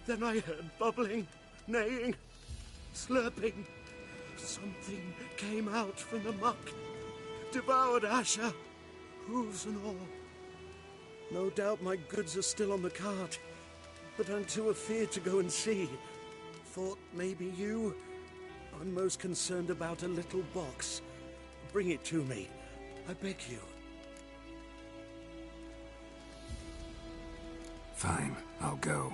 Then I heard bubbling, neighing, slurping. Something came out from the muck, devoured Asher, hooves and all. No doubt my goods are still on the cart, but I'm too afeard to go and see. Thought maybe you. I'm most concerned about a little box. Bring it to me, I beg you. Fine, I'll go.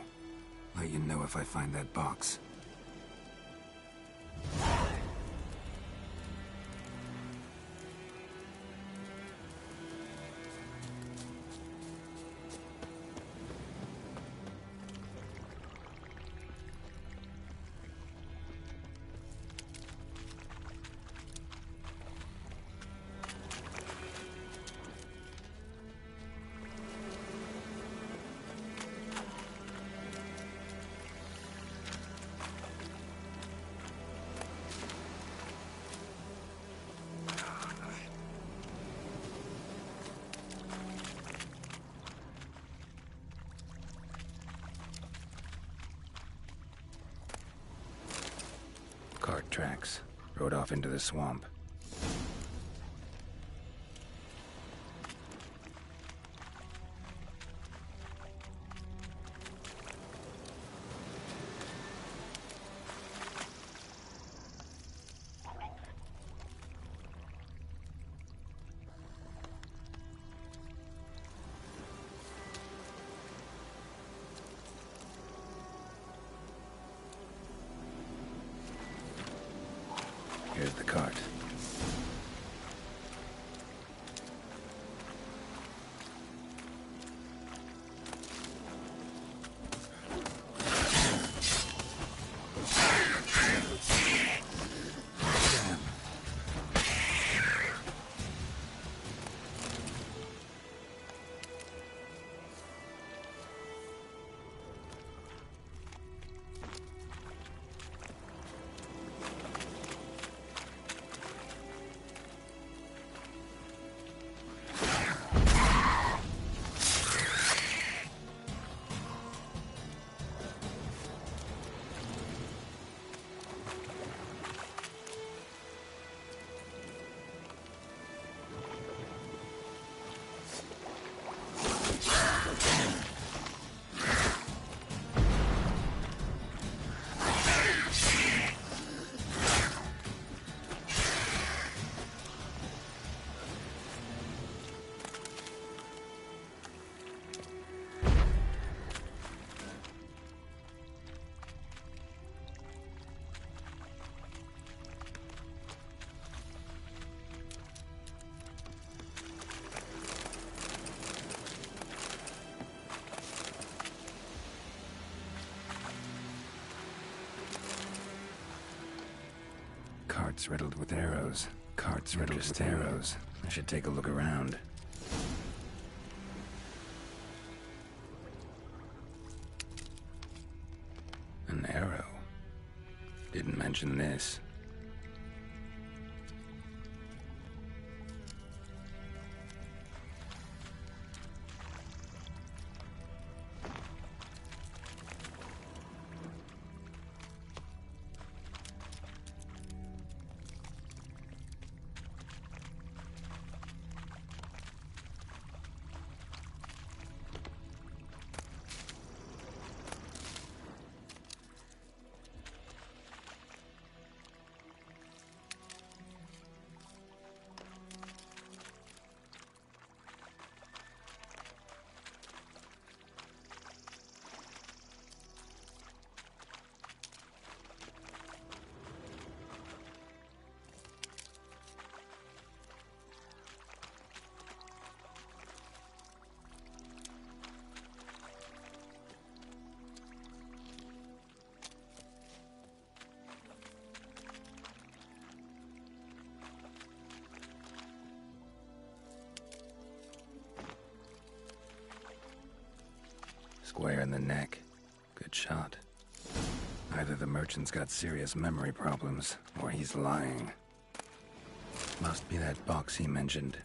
Let you know if I find that box. Cart tracks. Rode off into the swamp. Here's the cart. Carts riddled with arrows. Carts riddled with arrows. I should take a look around. An arrow. Didn't mention this. Square in the neck. Good shot. Either the merchant's got serious memory problems, or he's lying. Must be that box he mentioned.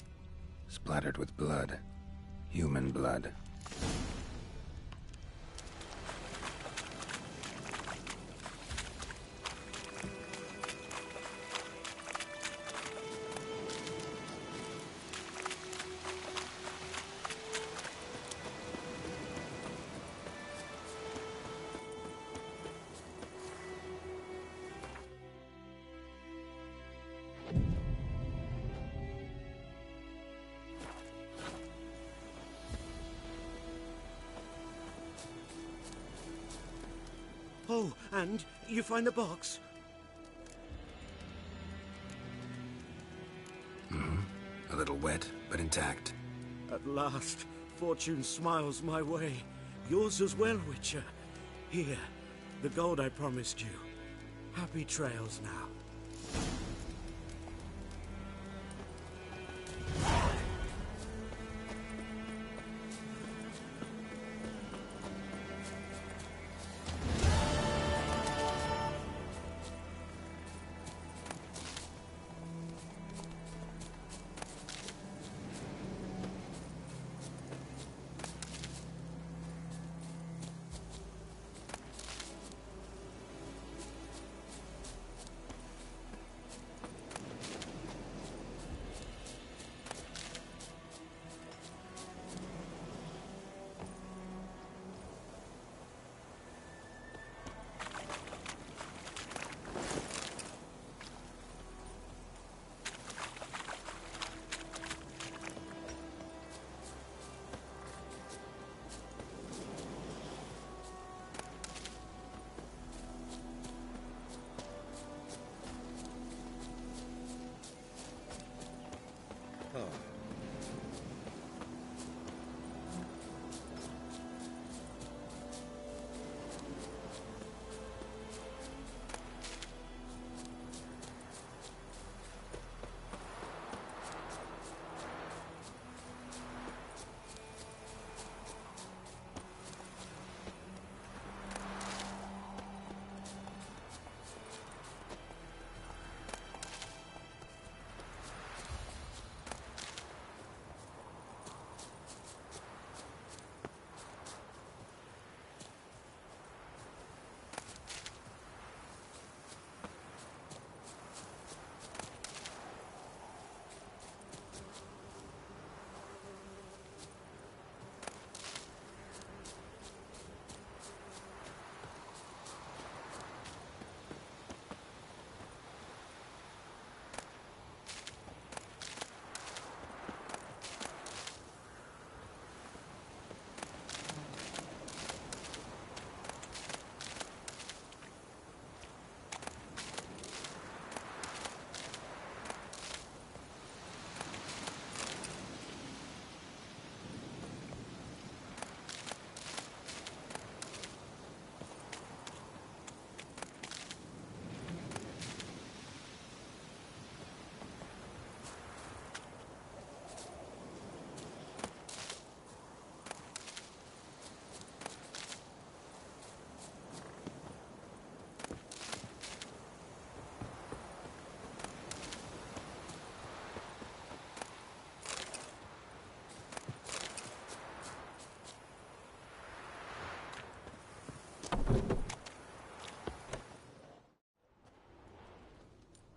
Splattered with blood. Human blood. Oh, and you find the box? A little wet, but intact. At last, fortune smiles my way. Yours as well, Witcher. Here, the gold I promised you. Happy trails now.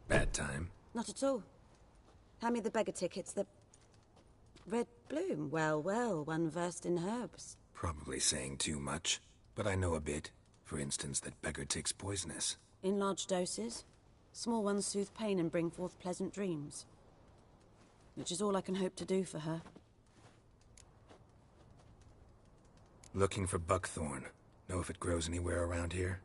Bad time. Not at all. Hand me the beggar tickets, the... Red bloom. Well, well, one versed in herbs. Probably saying too much, but I know a bit. For instance, that beggar tick's poisonous. In large doses. Small ones soothe pain and bring forth pleasant dreams. Which is all I can hope to do for her. Looking for buckthorn. Know if it grows anywhere around here?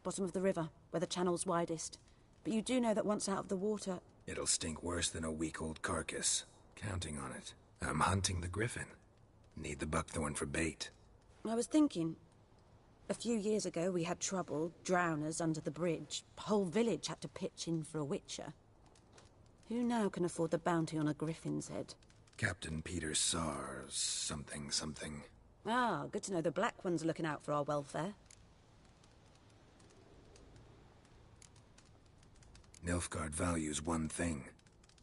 Bottom of the river, where the channel's widest. But you do know that once out of the water... It'll stink worse than a week-old carcass. Counting on it. I'm hunting the griffin. Need the buckthorn for bait. I was thinking... A few years ago we had trouble, drowners under the bridge. Whole village had to pitch in for a witcher. Who now can afford the bounty on a griffin's head? Captain Peter Sars, something. Ah, good to know the Black One's looking out for our welfare. Nilfgaard values one thing.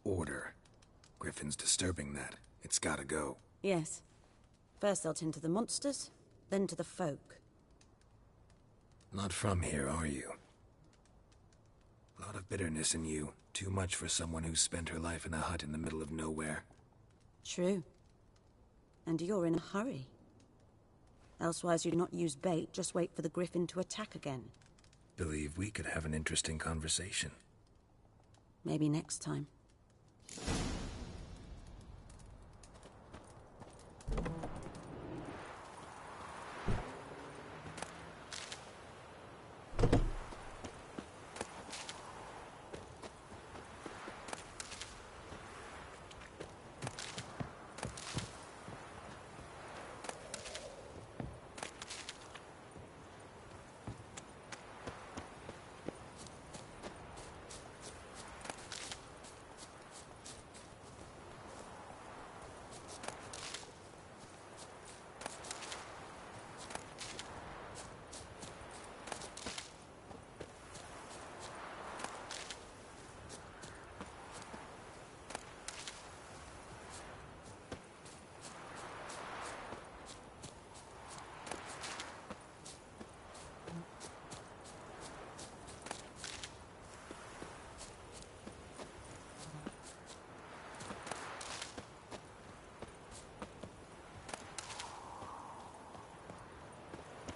Order. Griffin's disturbing that. It's gotta go. Yes. First they'll tend to the monsters, then to the folk. Not from here, are you? A lot of bitterness in you. Too much for someone who's spent her life in a hut in the middle of nowhere. True. And you're in a hurry. Elsewise you'd not use bait, just wait for the Griffin to attack again. Believe we could have an interesting conversation. Maybe next time.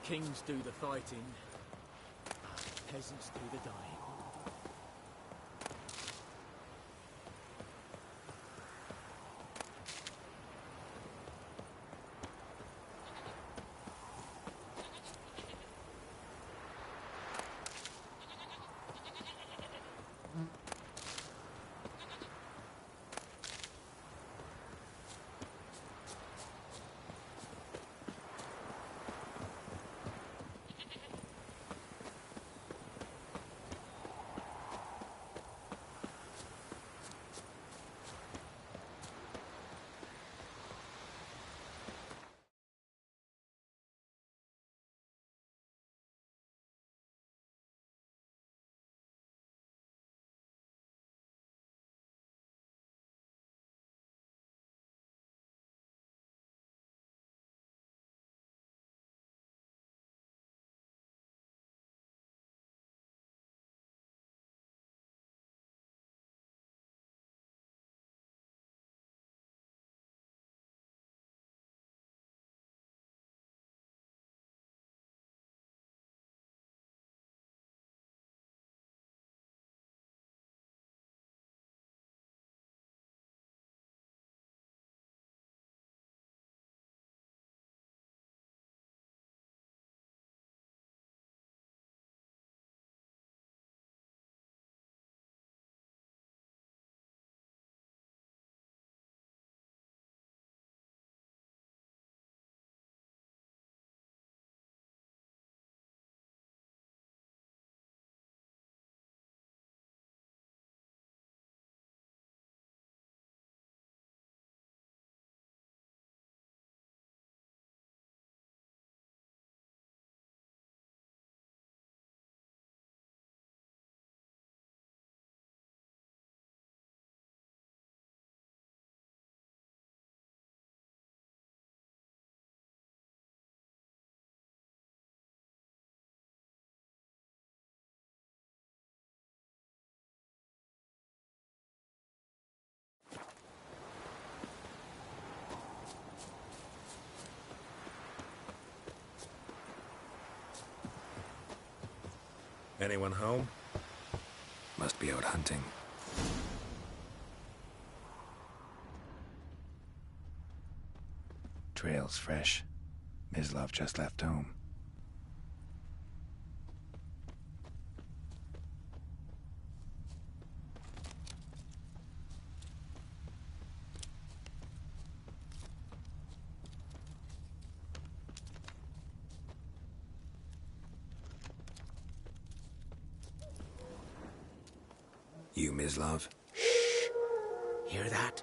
Kings do the fighting, peasants do the dying. Anyone home? Must be out hunting. Trail's fresh. Mislav just left home. You, Mislav? Shh! Hear that?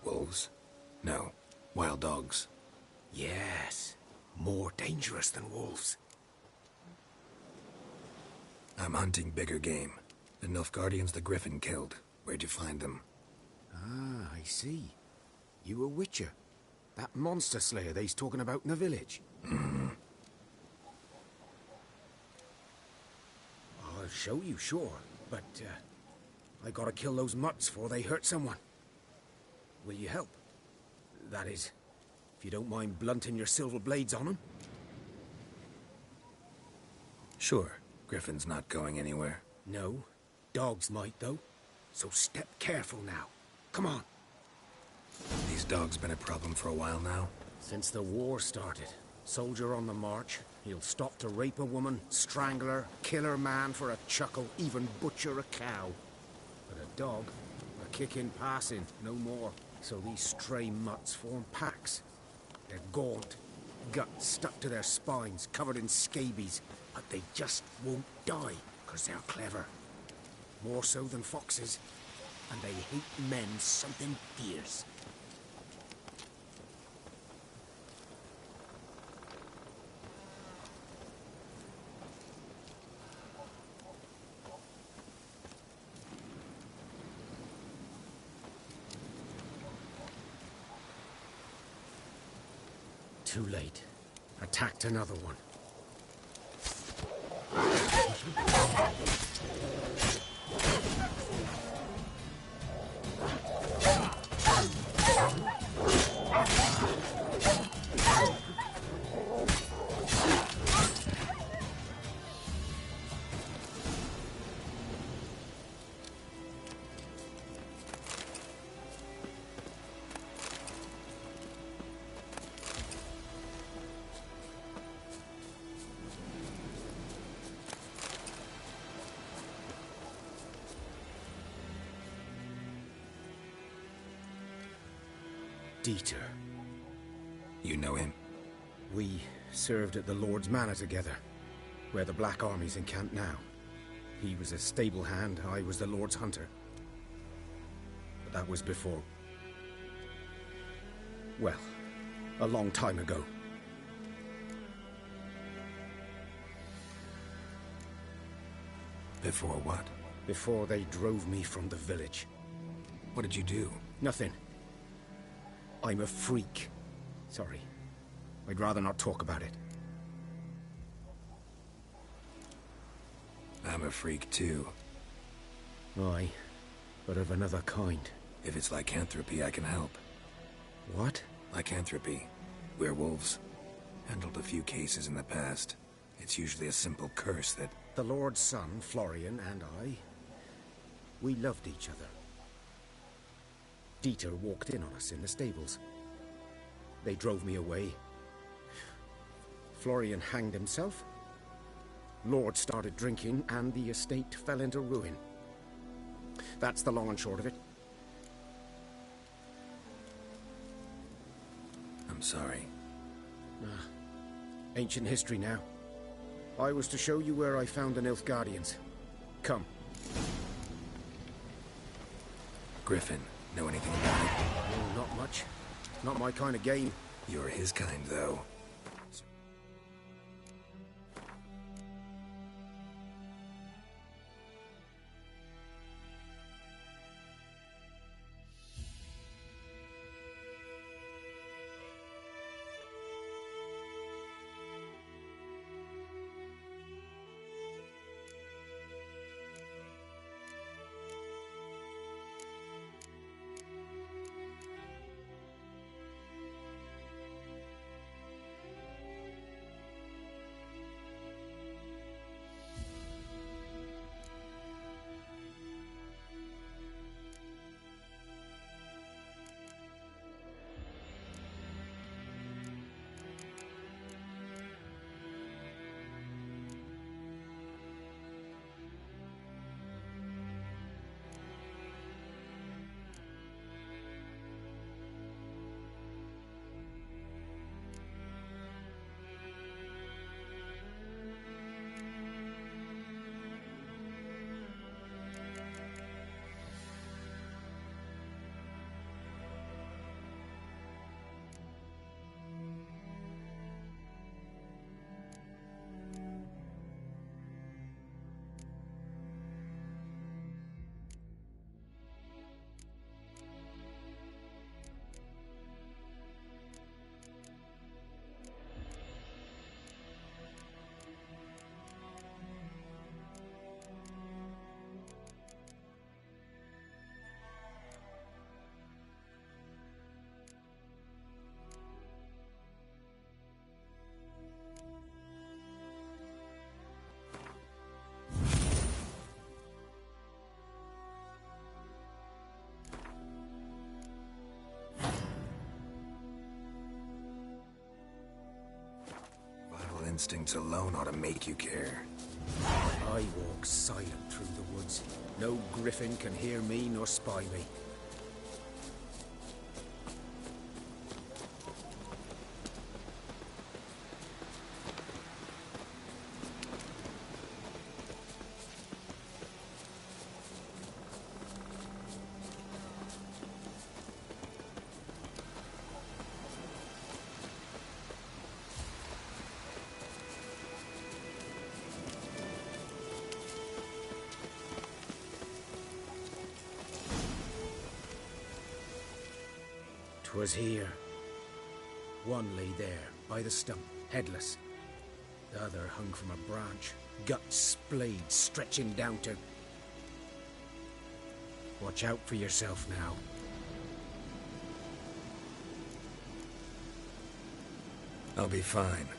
Wolves? No, wild dogs. Yes, more dangerous than wolves. I'm hunting bigger game. The Nilfgaardians the Griffin killed. Where'd you find them? Ah, I see. You a witcher. That monster slayer they's talking about in the village. I'll show you, sure. But, I gotta kill those mutts before they hurt someone. Will you help? That is, if you don't mind blunting your silver blades on them. Sure. Griffin's not going anywhere. No. Dogs might, though. So step careful now. Come on. These dogs been a problem for a while now? Since the war started. Soldier on the march. He'll stop to rape a woman, strangle her, kill her man for a chuckle, even butcher a cow. But a dog, a kick in passing, no more. So these stray mutts form packs. They're gaunt, guts stuck to their spines, covered in scabies. But they just won't die, because they're clever. More so than foxes. And they hate men something fierce. Too late. Attacked another one. Dieter. You know him? We served at the Lord's Manor together, where the Black Army's encamped now. He was a stable hand, I was the Lord's hunter. But that was before... well, a long time ago. Before what? Before they drove me from the village. What did you do? Nothing. I'm a freak. Sorry. I'd rather not talk about it. I'm a freak too. Aye, but of another kind. If it's lycanthropy, I can help. What? Lycanthropy. Werewolves. Handled a few cases in the past. It's usually a simple curse that... The Lord's son, Florian, and I... we loved each other. Dieter walked in on us in the stables. They drove me away. Florian hanged himself. Lord started drinking, and the estate fell into ruin. That's the long and short of it. I'm sorry. Ancient history now. I was to show you where I found the Nilfgaardians. Come. Griffin. Know anything about it? Oh, not much. Not my kind of game. You're his kind, though. instincts alone ought to make you care. I walk silent through the woods. No griffin can hear me nor spy me. 'Twas here. One lay there, by the stump, headless. The other hung from a branch, guts splayed, stretching down to... Watch out for yourself now. I'll be fine.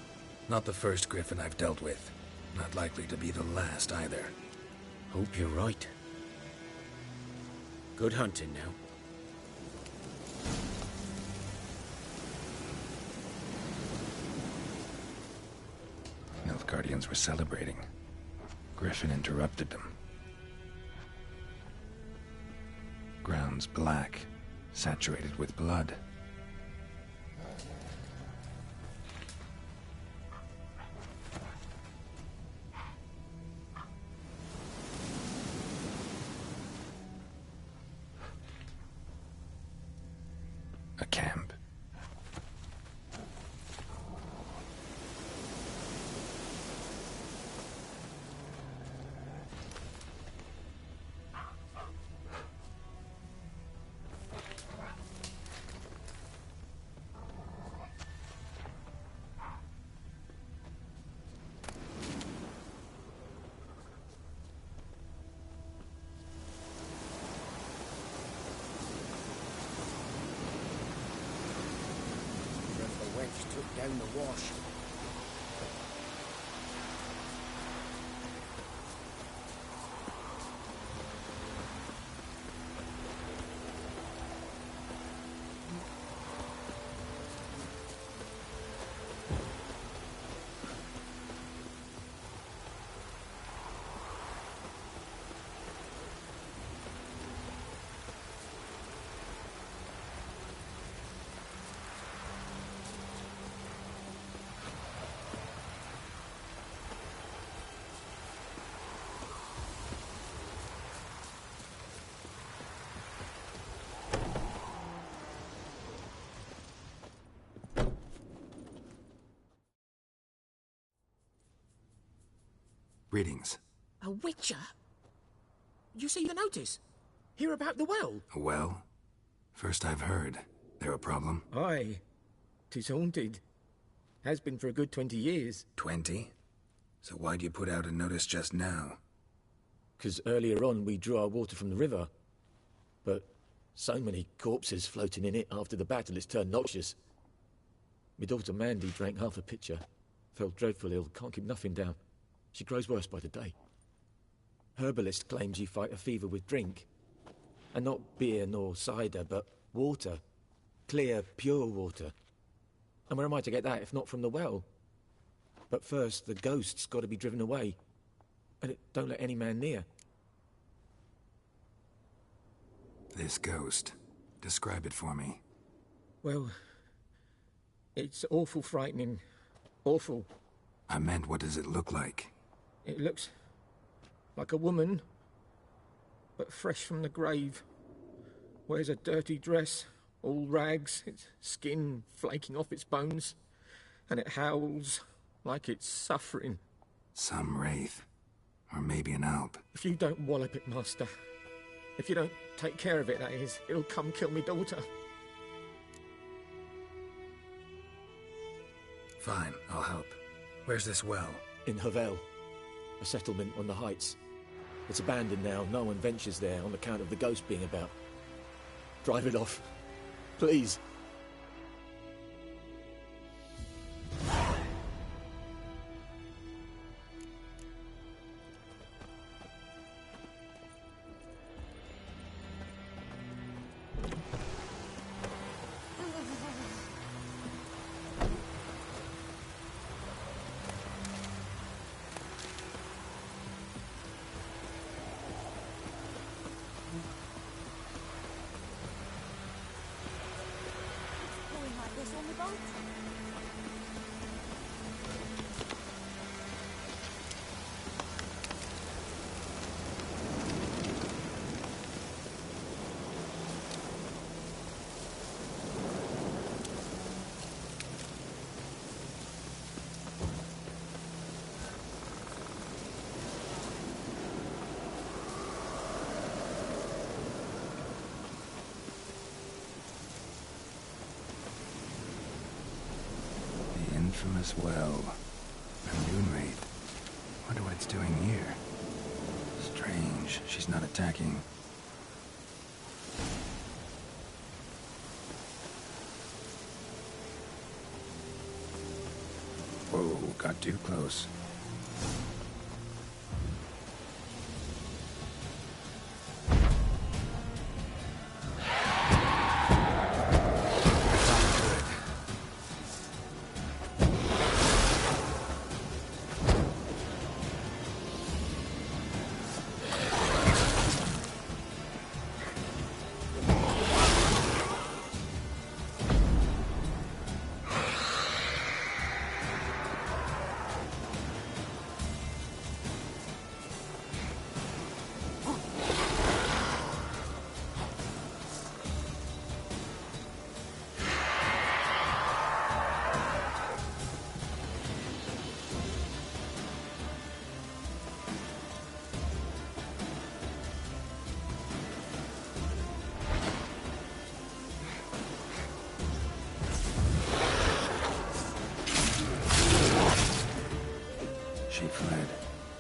Not the first griffin I've dealt with. Not likely to be the last either. Hope you're right. Good hunting now. Nilfgaardians were celebrating. Griffin interrupted them. Ground's black, saturated with blood. A camp. Took down the wash. Greetings. A witcher? You see the notice? Hear about the well? A well? First I've heard. There a problem? Aye. 'Tis haunted. Has been for a good 20 years. 20? So why'd you put out a notice just now? 'Cause earlier on we drew our water from the river. But so many corpses floating in it after the battle it's turned noxious. My daughter Mandy drank half a pitcher. Fell dreadful ill, can't keep nothing down. She grows worse by the day. Herbalist claims you fight a fever with drink. And not beer nor cider, but water. Clear, pure water. And where am I to get that if not from the well? But first, the ghost's got to be driven away. And it don't let any man near. This ghost. Describe it for me. Well, it's awful frightening. Awful. I meant, what does it look like? It looks like a woman, but fresh from the grave. Wears a dirty dress, all rags, its skin flaking off its bones, and it howls like it's suffering. Some wraith. Or maybe an alp. If you don't wallop it, Master, if you don't take care of it, that is, it'll come kill me daughter. Fine, I'll help. Where's this well? In Havel. A settlement on the heights. It's abandoned now. No one ventures there on account of the ghost being about. Drive it off. Please. this on the boat? Infamous well. A moon wraith. Wonder what it's doing here. Strange, she's not attacking. Whoa, got too close. She fled,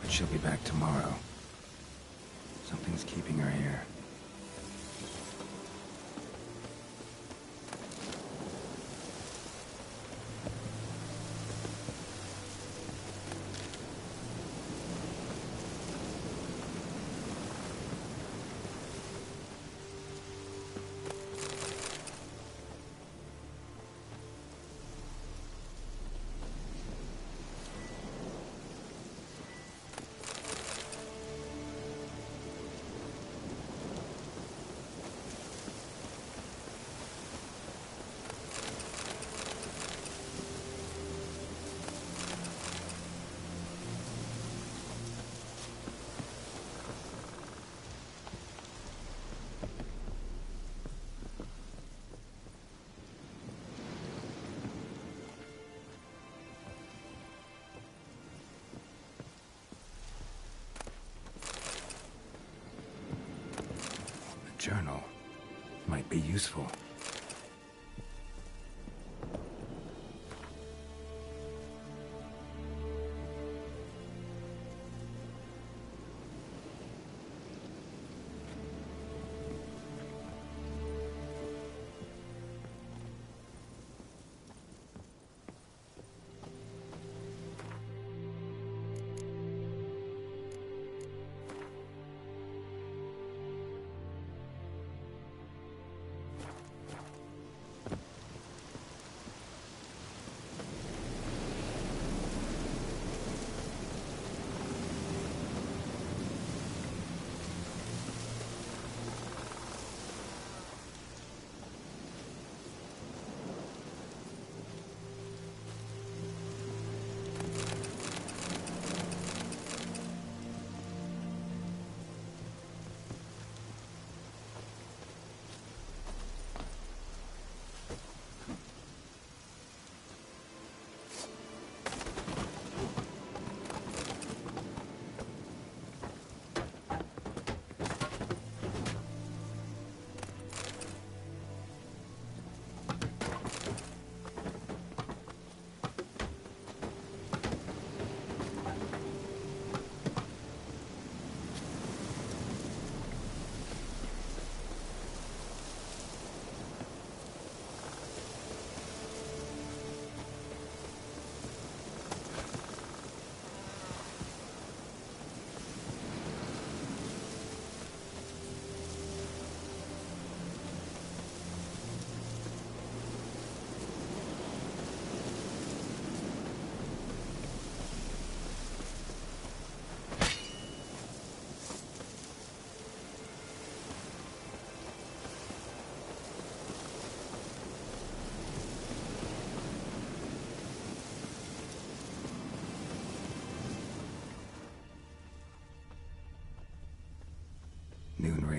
but she'll be back tomorrow. Something's keeping her here. Journal might be useful.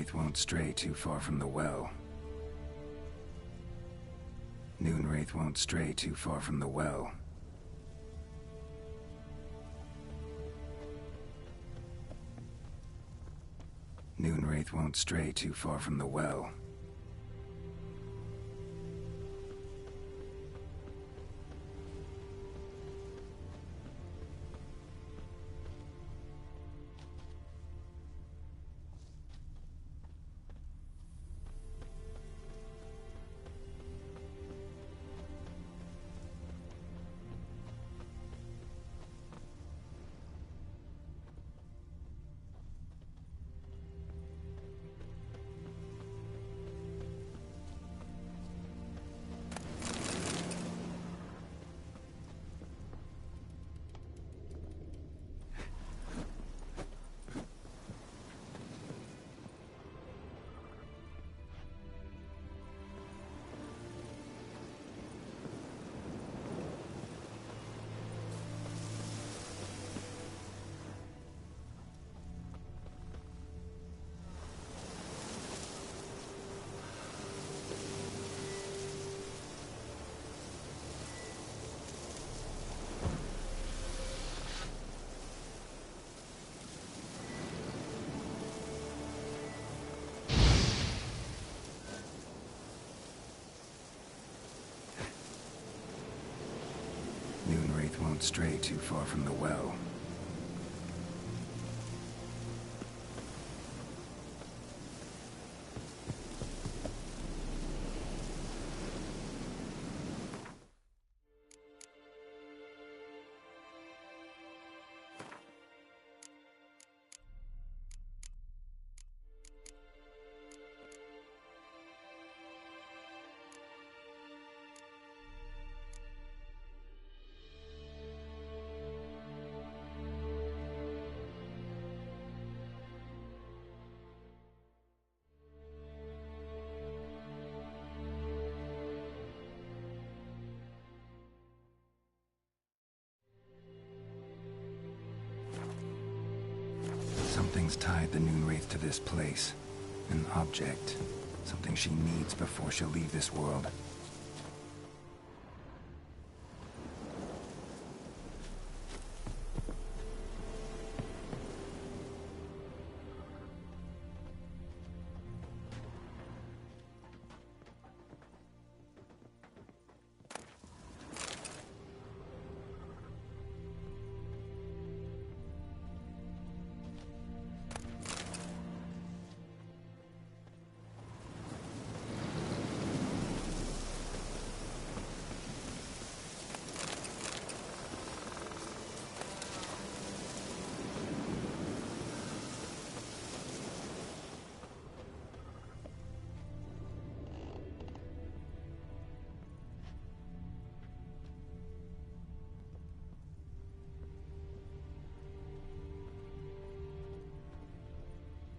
Noonwraith won't stray too far from the well. Noonwraith won't stray too far from the well. Noonwraith won't stray too far from the well. Noonwraith won't stray too far from the well. Something's tied the Noonwraith to this place. An object. Something she needs before she'll leave this world.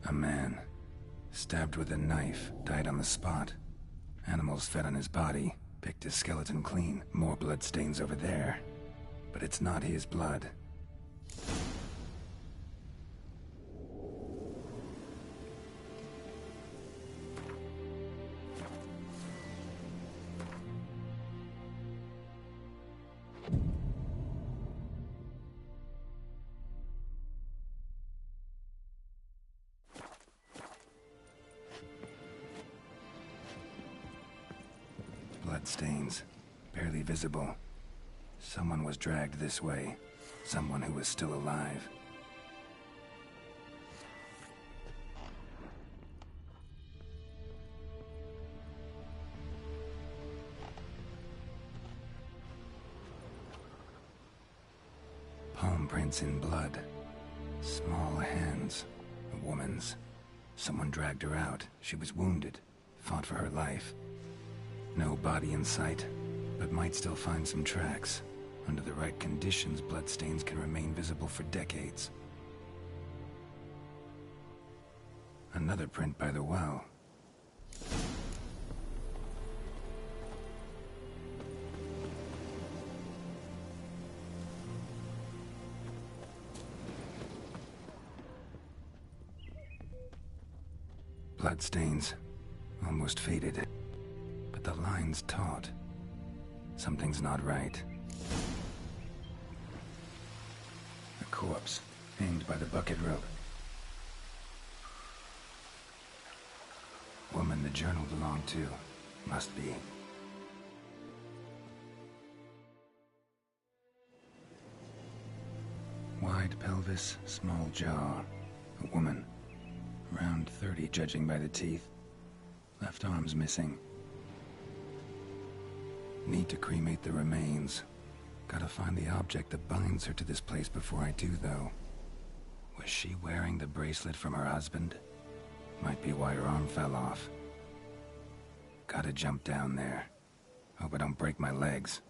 A man, stabbed with a knife, died on the spot. Animals fed on his body, picked his skeleton clean. More bloodstains over there. But it's not his blood. Bloodstains, barely visible. Someone was dragged this way. Someone who was still alive. Palm prints in blood. Small hands. A woman's. Someone dragged her out. She was wounded. Fought for her life. No body in sight, but might still find some tracks. Under the right conditions, bloodstains can remain visible for decades. Another print by the well. Bloodstains. Almost faded. But the line's taut. Something's not right. A corpse, hanged by the bucket rope. Woman the journal belonged to. Must be. Wide pelvis, small jaw. A woman. Around 30, judging by the teeth. Left arm's missing. Need to cremate the remains. Gotta find the object that binds her to this place before I do, though. Was she wearing the bracelet from her husband? Might be why her arm fell off. Gotta jump down there. Hope I don't break my legs.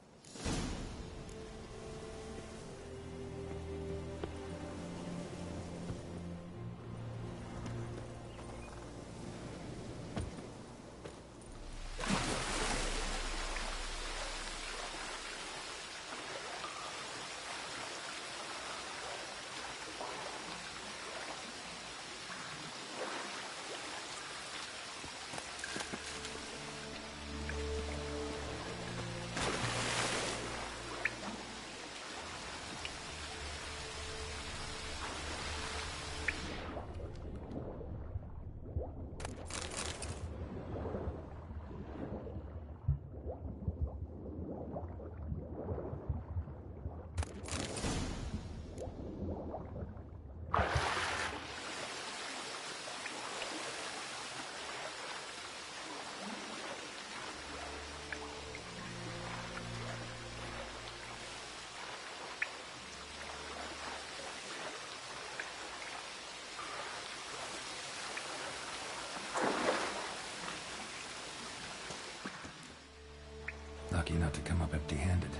Lucky not to come up empty-handed.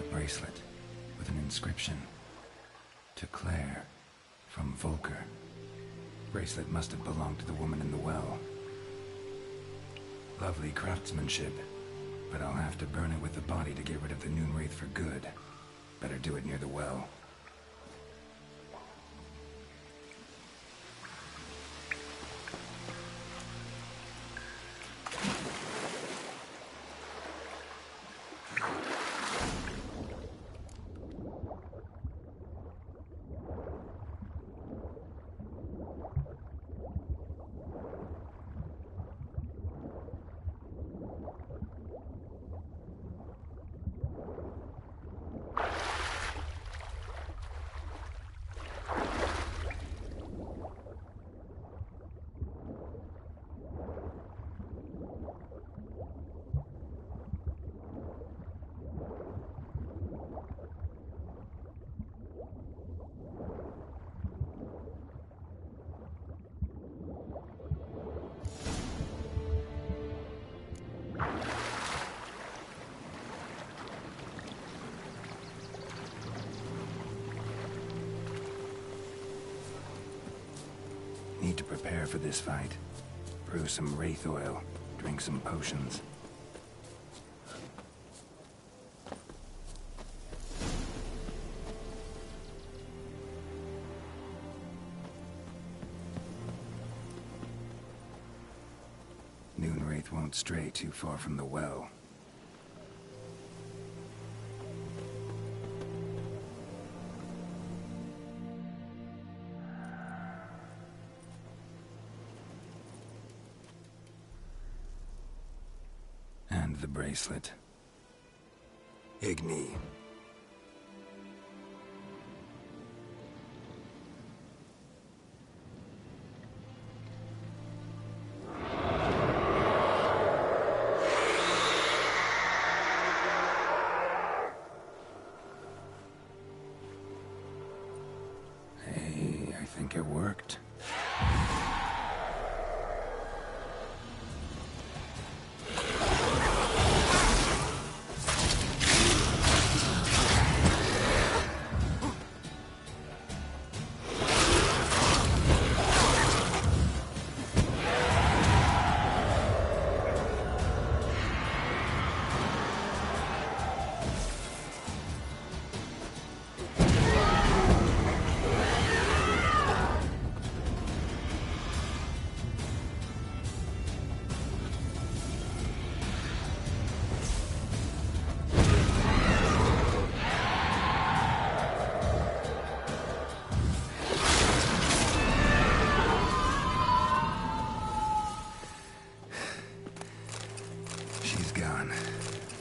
A bracelet with an inscription. To Claire, from Volker. Bracelet must have belonged to the woman in the well. Lovely craftsmanship, but I'll have to burn it with the body to get rid of the Noonwraith for good. Better do it near the well. Need to prepare for this fight. Brew some wraith oil, drink some potions. Noonwraith won't stray too far from the well. And the bracelet. Igni. Hey, I think it worked.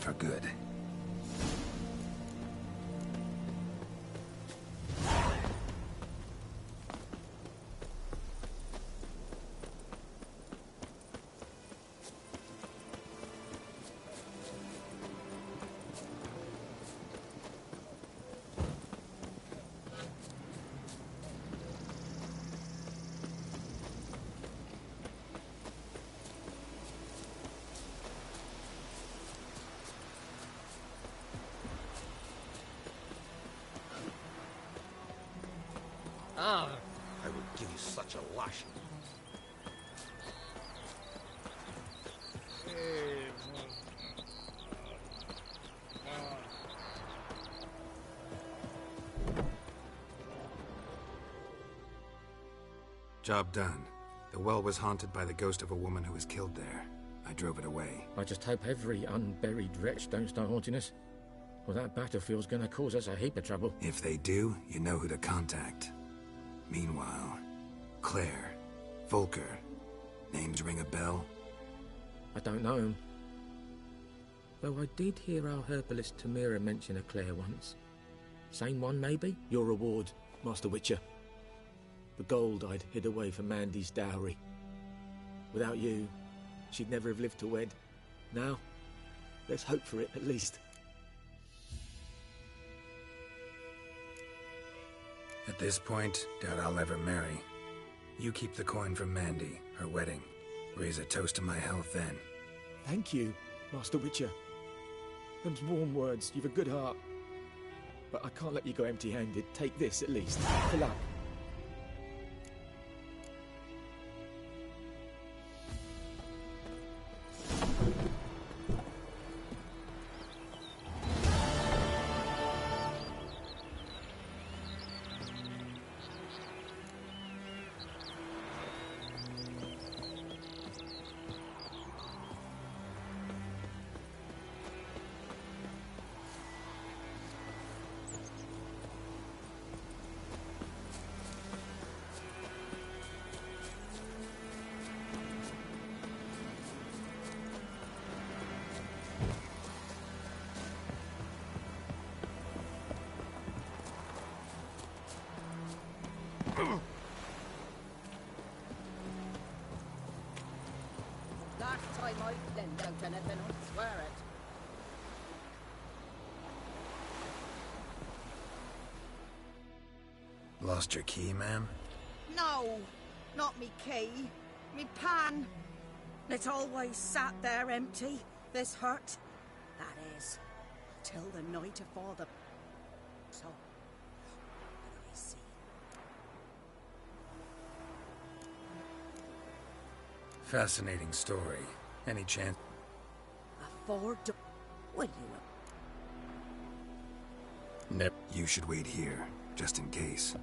for good. I will give you such a lashing. Job done. The well was haunted by the ghost of a woman who was killed there. I drove it away. I just hope every unburied wretch don't start haunting us. Well, that battlefield's gonna cause us a heap of trouble. If they do, you know who to contact. Meanwhile, Claire, Volker, names ring a bell? I don't know him. Though I did hear our herbalist Tamira mention a Claire once. Same one, maybe? Your reward, Master Witcher. The gold I'd hid away for Mandy's dowry. Without you, she'd never have lived to wed. Now, let's hope for it, at least. At this point, doubt I'll ever marry. You keep the coin from Mandy, her wedding. Raise a toast to my health then. Thank you, Master Witcher. Them's warm words, you've a good heart. But I can't let you go empty-handed. Take this, at least. For luck. Last time I lent out anything, I swear it. Lost your key, ma'am? No, not me key. Me pan. It always sat there empty, this hut. That is, till the night of all the... So, what do I see? Fascinating story. Any chance... A four... Will you... No. You should wait here, just in case.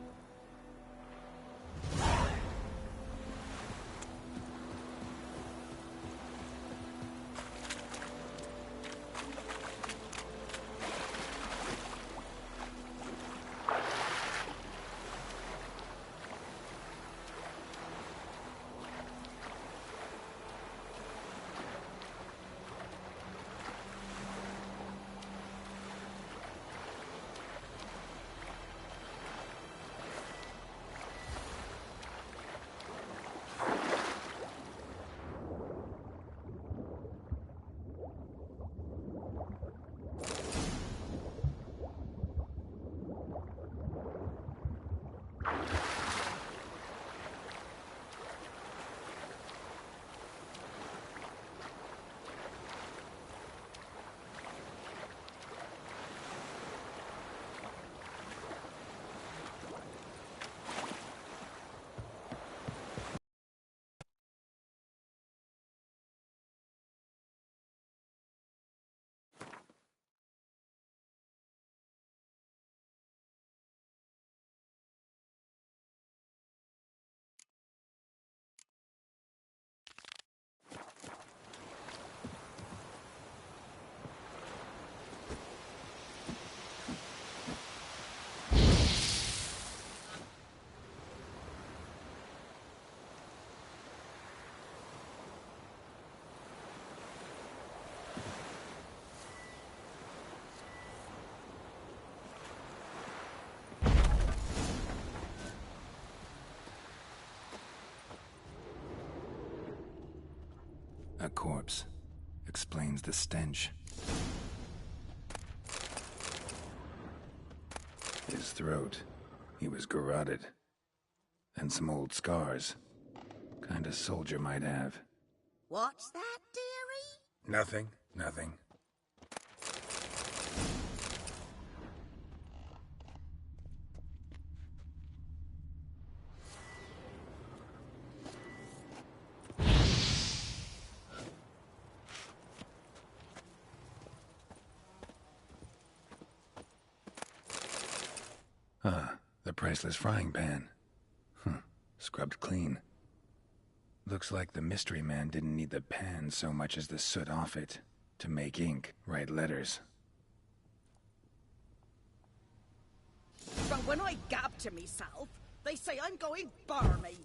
A corpse. Explains the stench. His throat. He was garroted. And some old scars. Kind of soldier might have. What's that, dearie? Nothing. Nothing. The priceless frying pan. Scrubbed clean. Looks like the mystery man didn't need the pan so much as the soot off it to make ink, write letters. But when I gab to myself, they say I'm going barmy.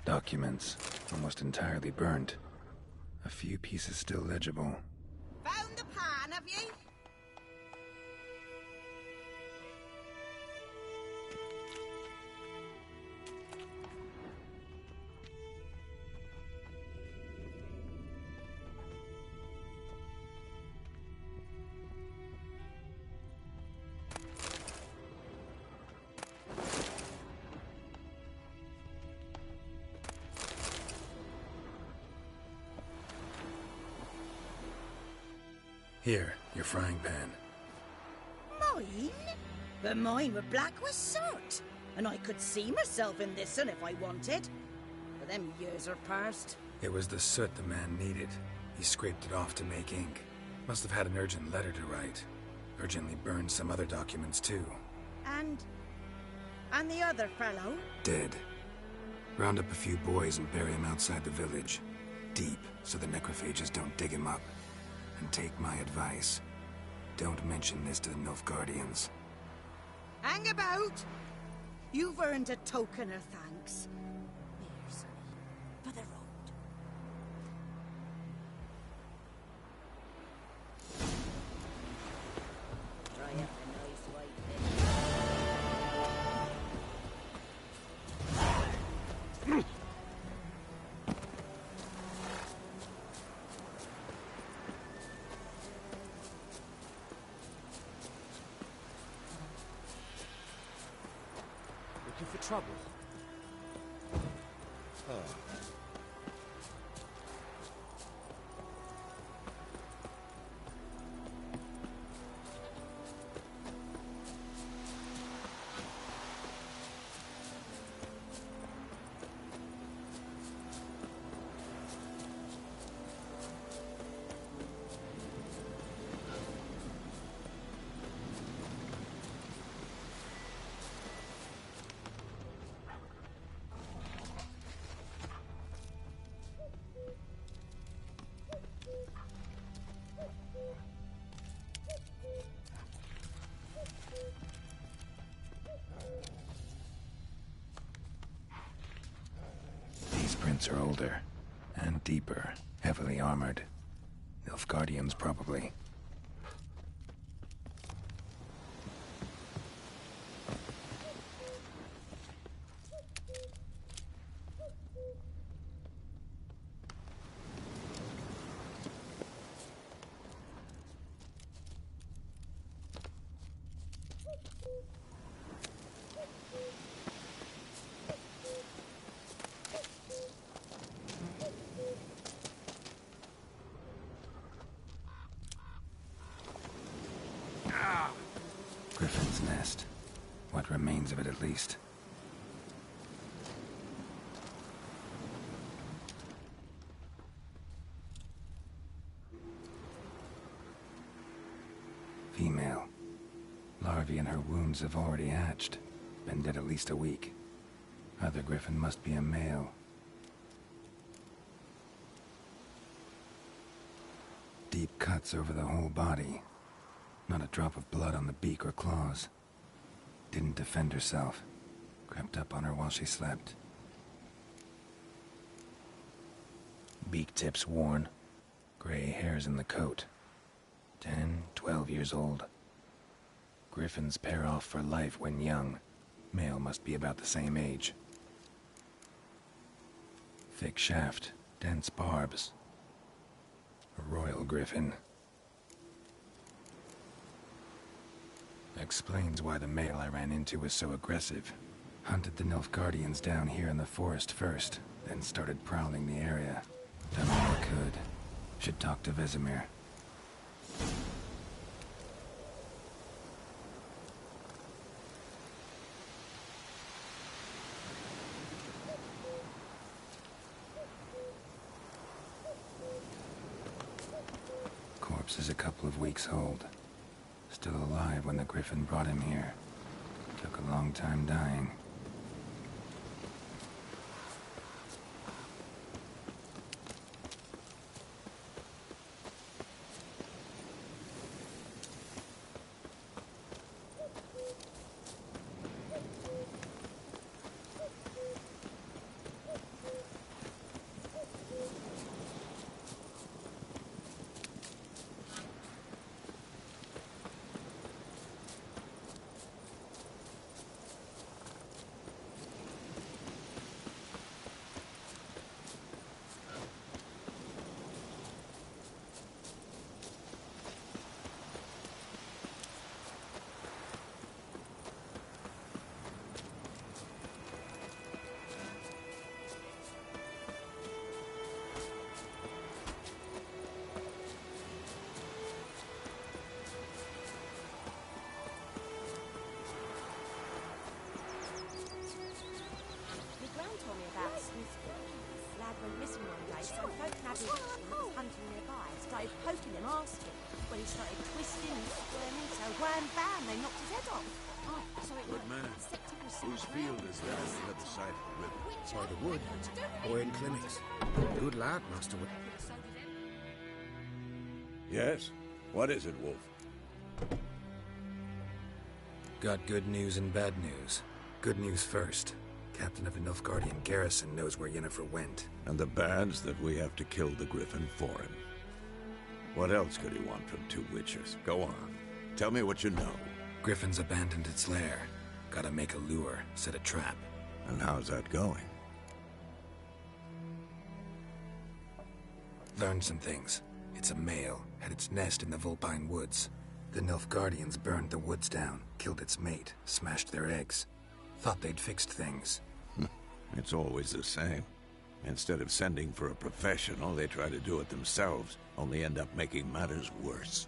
Documents, almost entirely burnt. A few pieces still legible. Found the pan, have you? Here, your frying pan. Mine? But mine were black with soot. And I could see myself in this one if I wanted. But them years are past. It was the soot the man needed. He scraped it off to make ink. Must have had an urgent letter to write. Urgently burned some other documents too. And the other fellow? Dead. Round up a few boys and bury him outside the village. Deep, so the necrophages don't dig him up. And take my advice. Don't mention this to the Nilfgaardians. Hang about! You've earned a token of thanks. Here, sonny, for the road. Try out a nice white bit. Looking for trouble? Oh. These prints are older. And deeper. Heavily armored. Nilfgaardians, probably. Griffin's nest. What remains of it, at least. Female. Larvae in her wounds have already hatched. Been dead at least a week. Other griffin must be a male. Deep cuts over the whole body. Not a drop of blood on the beak or claws. Didn't defend herself. Crept up on her while she slept. Beak tips worn. Gray hairs in the coat. 10, 12 years old. Griffins pair off for life when young. Male must be about the same age. Thick shaft, dense barbs. A royal griffin. Explains why the male I ran into was so aggressive. Hunted the Nilfgaardians down here in the forest first, then started prowling the area. Done all I could. Should talk to Vesemir. Corpse is a couple of weeks old. Still alive when the Griffin brought him here. Took a long time dying. Poking him, asking. When he started twisting and squirming, so wham bam, they knocked his head off. Oh, so it Good man. Whose field is that on the other side of the river? By the wood. Boy in clinics. Good lad, Master Wood. Yes? What is it, Wolf? Got good news and bad news. Good news first. Captain of the Nilfgaardian garrison knows where Yennefer went. And the bad's that we have to kill the Griffin for him. What else could he want from two witches? Go on. Tell me what you know. Griffin's abandoned its lair. Gotta make a lure, set a trap. And how's that going? Learned some things. It's a male, had its nest in the Vulpine Woods. The Nilfgaardians burned the woods down, killed its mate, smashed their eggs. Thought they'd fixed things. It's always the same. Instead of sending for a professional, they try to do it themselves, only end up making matters worse.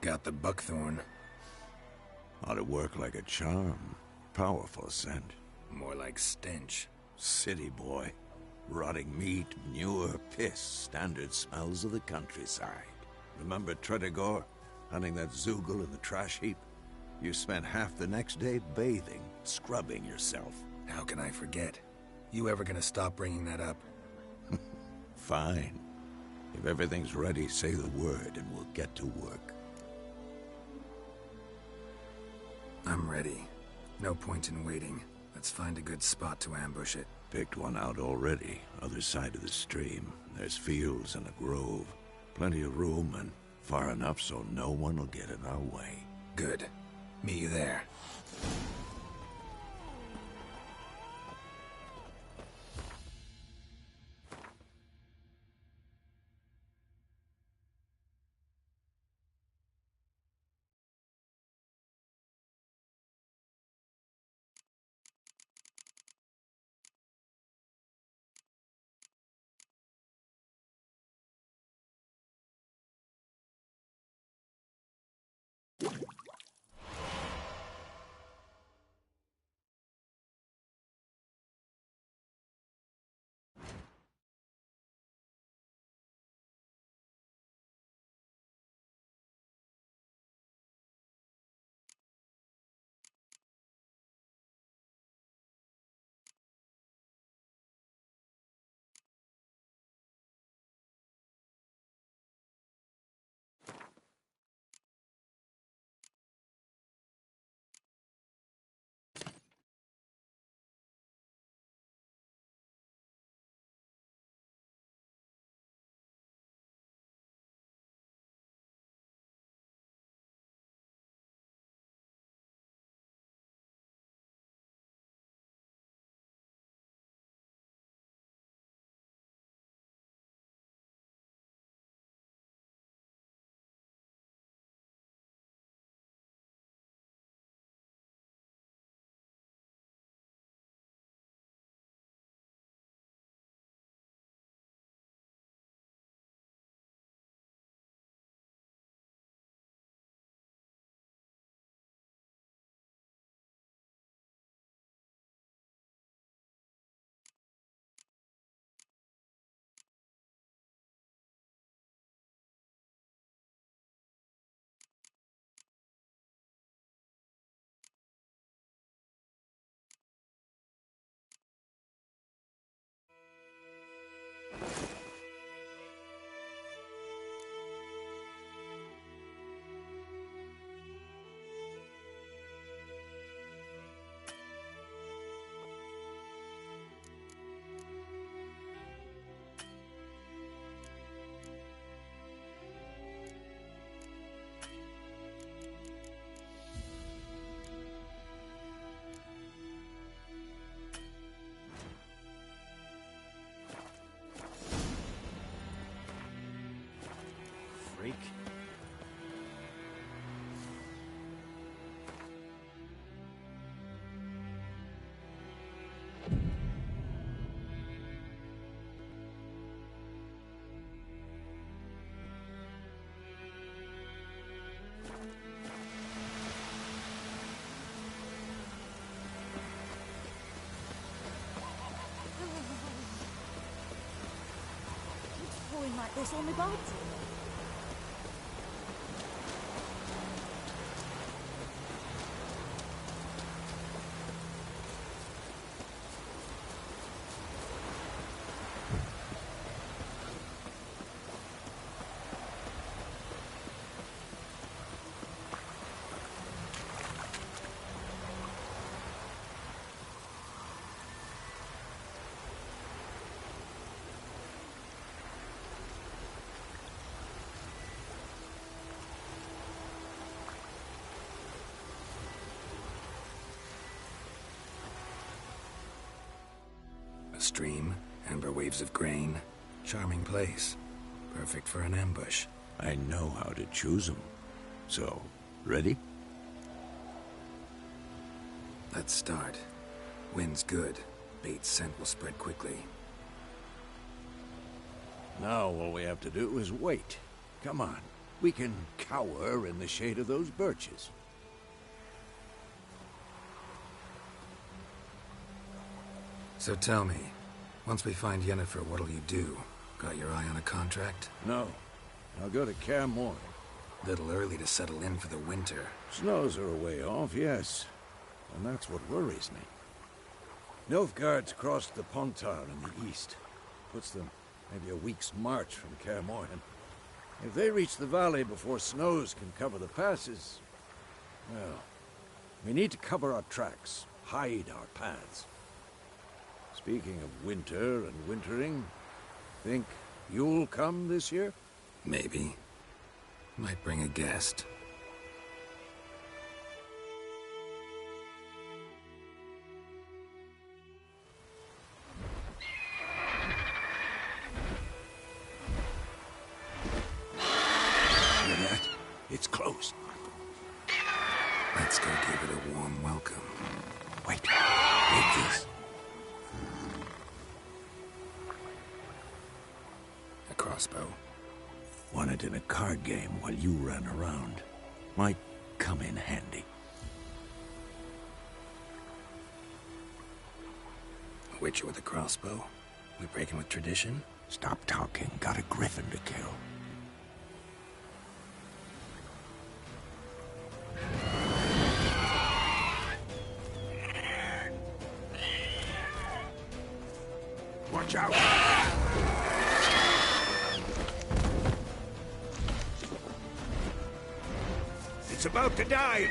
Got the buckthorn. Ought to work like a charm. Powerful scent. More like stench. City boy. Rotting meat, manure, piss, standard smells of the countryside. Remember Tredegor? Hunting that Zoogle in the trash heap? You spent half the next day bathing, scrubbing yourself. How can I forget? You ever gonna stop bringing that up? Fine. If everything's ready, say the word and we'll get to work. I'm ready. No point in waiting. Let's find a good spot to ambush it. Picked one out already, other side of the stream. There's fields and a grove. Plenty of room and far enough so no one will get in our way. Good. Meet you there. like this on my boat. A stream, amber waves of grain. Charming place. Perfect for an ambush. I know how to choose them. So, ready? Let's start. Wind's good. Bait's scent will spread quickly. Now all we have to do is wait. Come on. We can cower in the shade of those birches. So tell me, once we find Yennefer, what'll you do? Got your eye on a contract? No. I'll go to Kaer Morhen. Little early to settle in for the winter. Snows are a way off, yes. And that's what worries me. Nilfgaard's crossed the Pontar in the east. Puts them maybe a week's march from Kaer Morhen. If they reach the valley before snows can cover the passes, well, we need to cover our tracks, hide our paths. Speaking of winter and wintering, think you'll come this year? Maybe. Might bring a guest. Hear that? It's close. Let's go give it a warm welcome. Wait. Take this. A crossbow. Won it in a card game while you ran around. Might come in handy. A witcher with a crossbow? We breaking with tradition? Stop talking. Got a griffin to kill. Watch out! It's about to dive!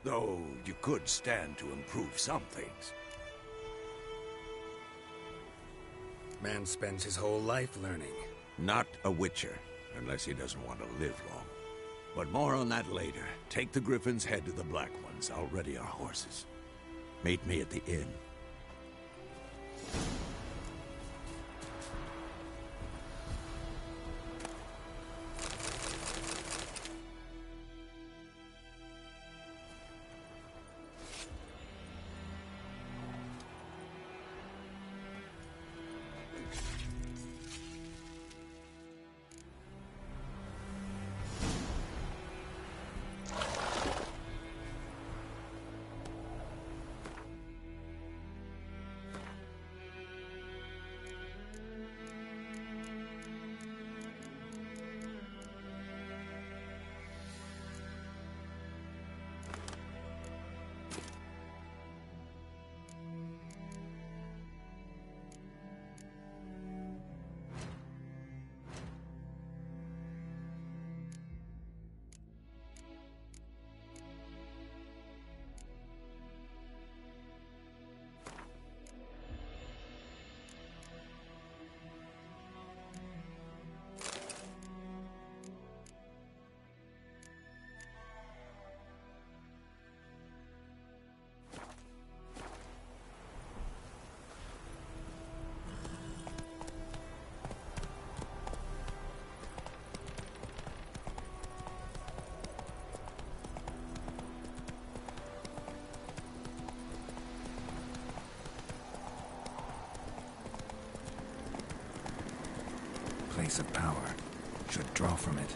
Though you could stand to improve some things. Man spends his whole life learning. Not a Witcher, unless he doesn't want to live long. But more on that later. Take the Griffin's head to the Black Ones. I'll ready our horses. Meet me at the inn. Place of power. Should draw from it.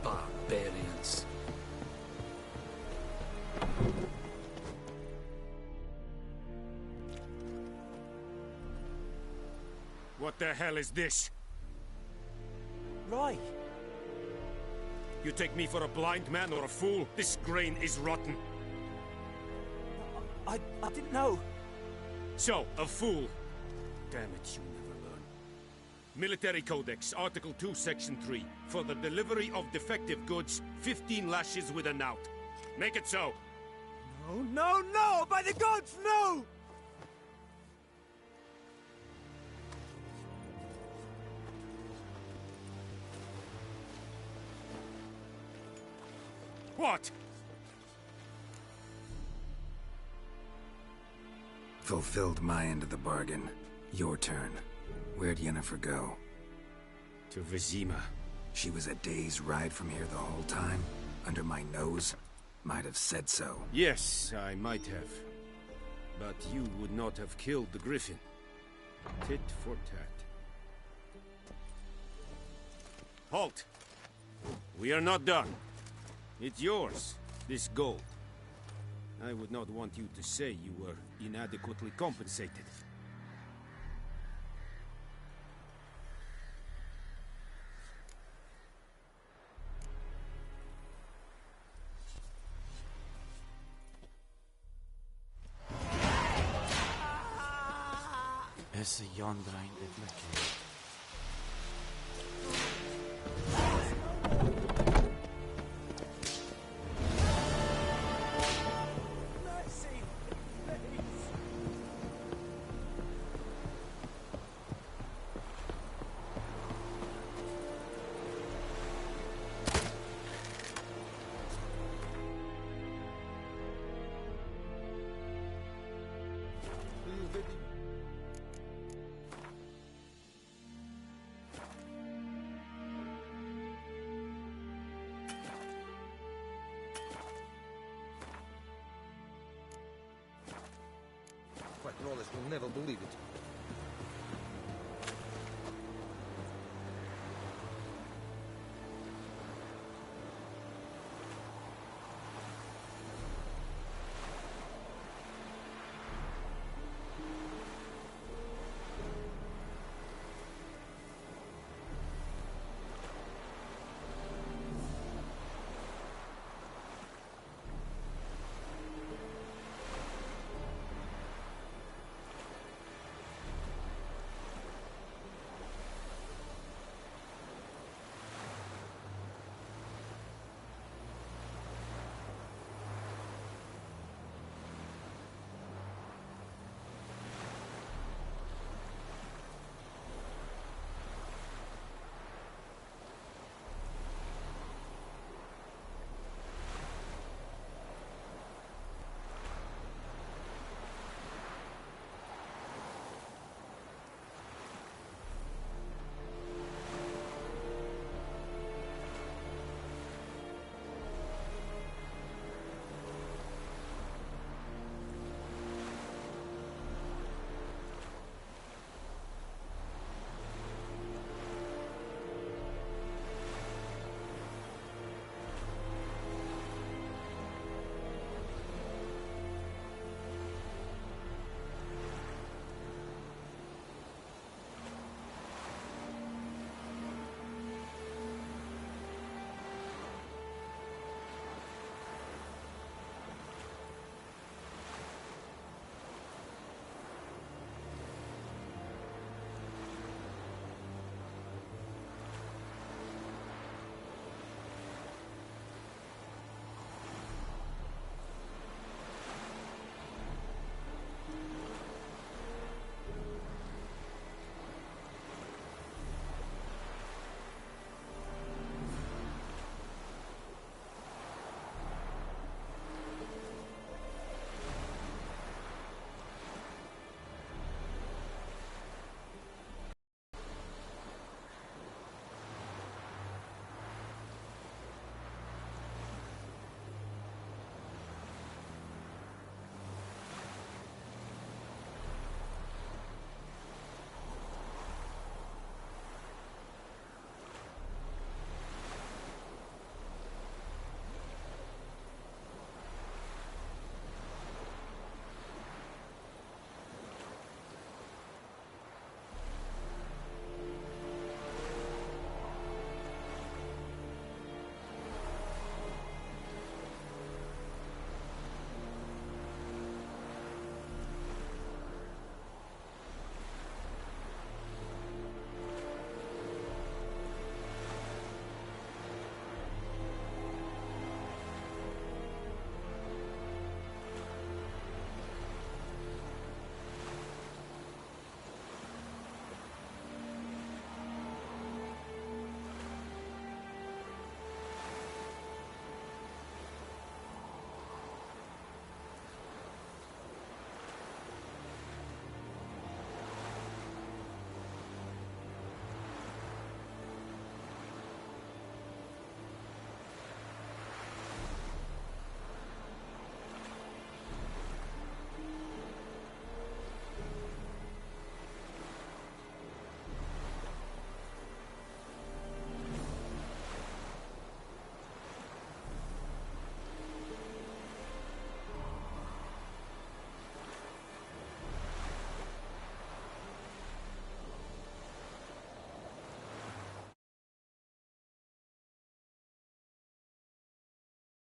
Barbarians. What the hell is this? Right. You take me for a blind man or a fool? This grain is rotten. I didn't know. So, a fool. Damn it, you never learn. Military Codex, Article 2, Section 3. For the delivery of defective goods, 15 lashes with a knout. Make it so. No, no, no! By the gods, no! What? Fulfilled my end of the bargain. Your turn. Where'd Yennefer go? To Vizima. She was a day's ride from here the whole time? Under my nose? Might have said so. Yes, I might have. But you would not have killed the Griffin. Tit for tat. Halt! We are not done. It's yours, this gold. I would not want you to say you were inadequately compensated. Esse Yondrain Idlake. never believe it.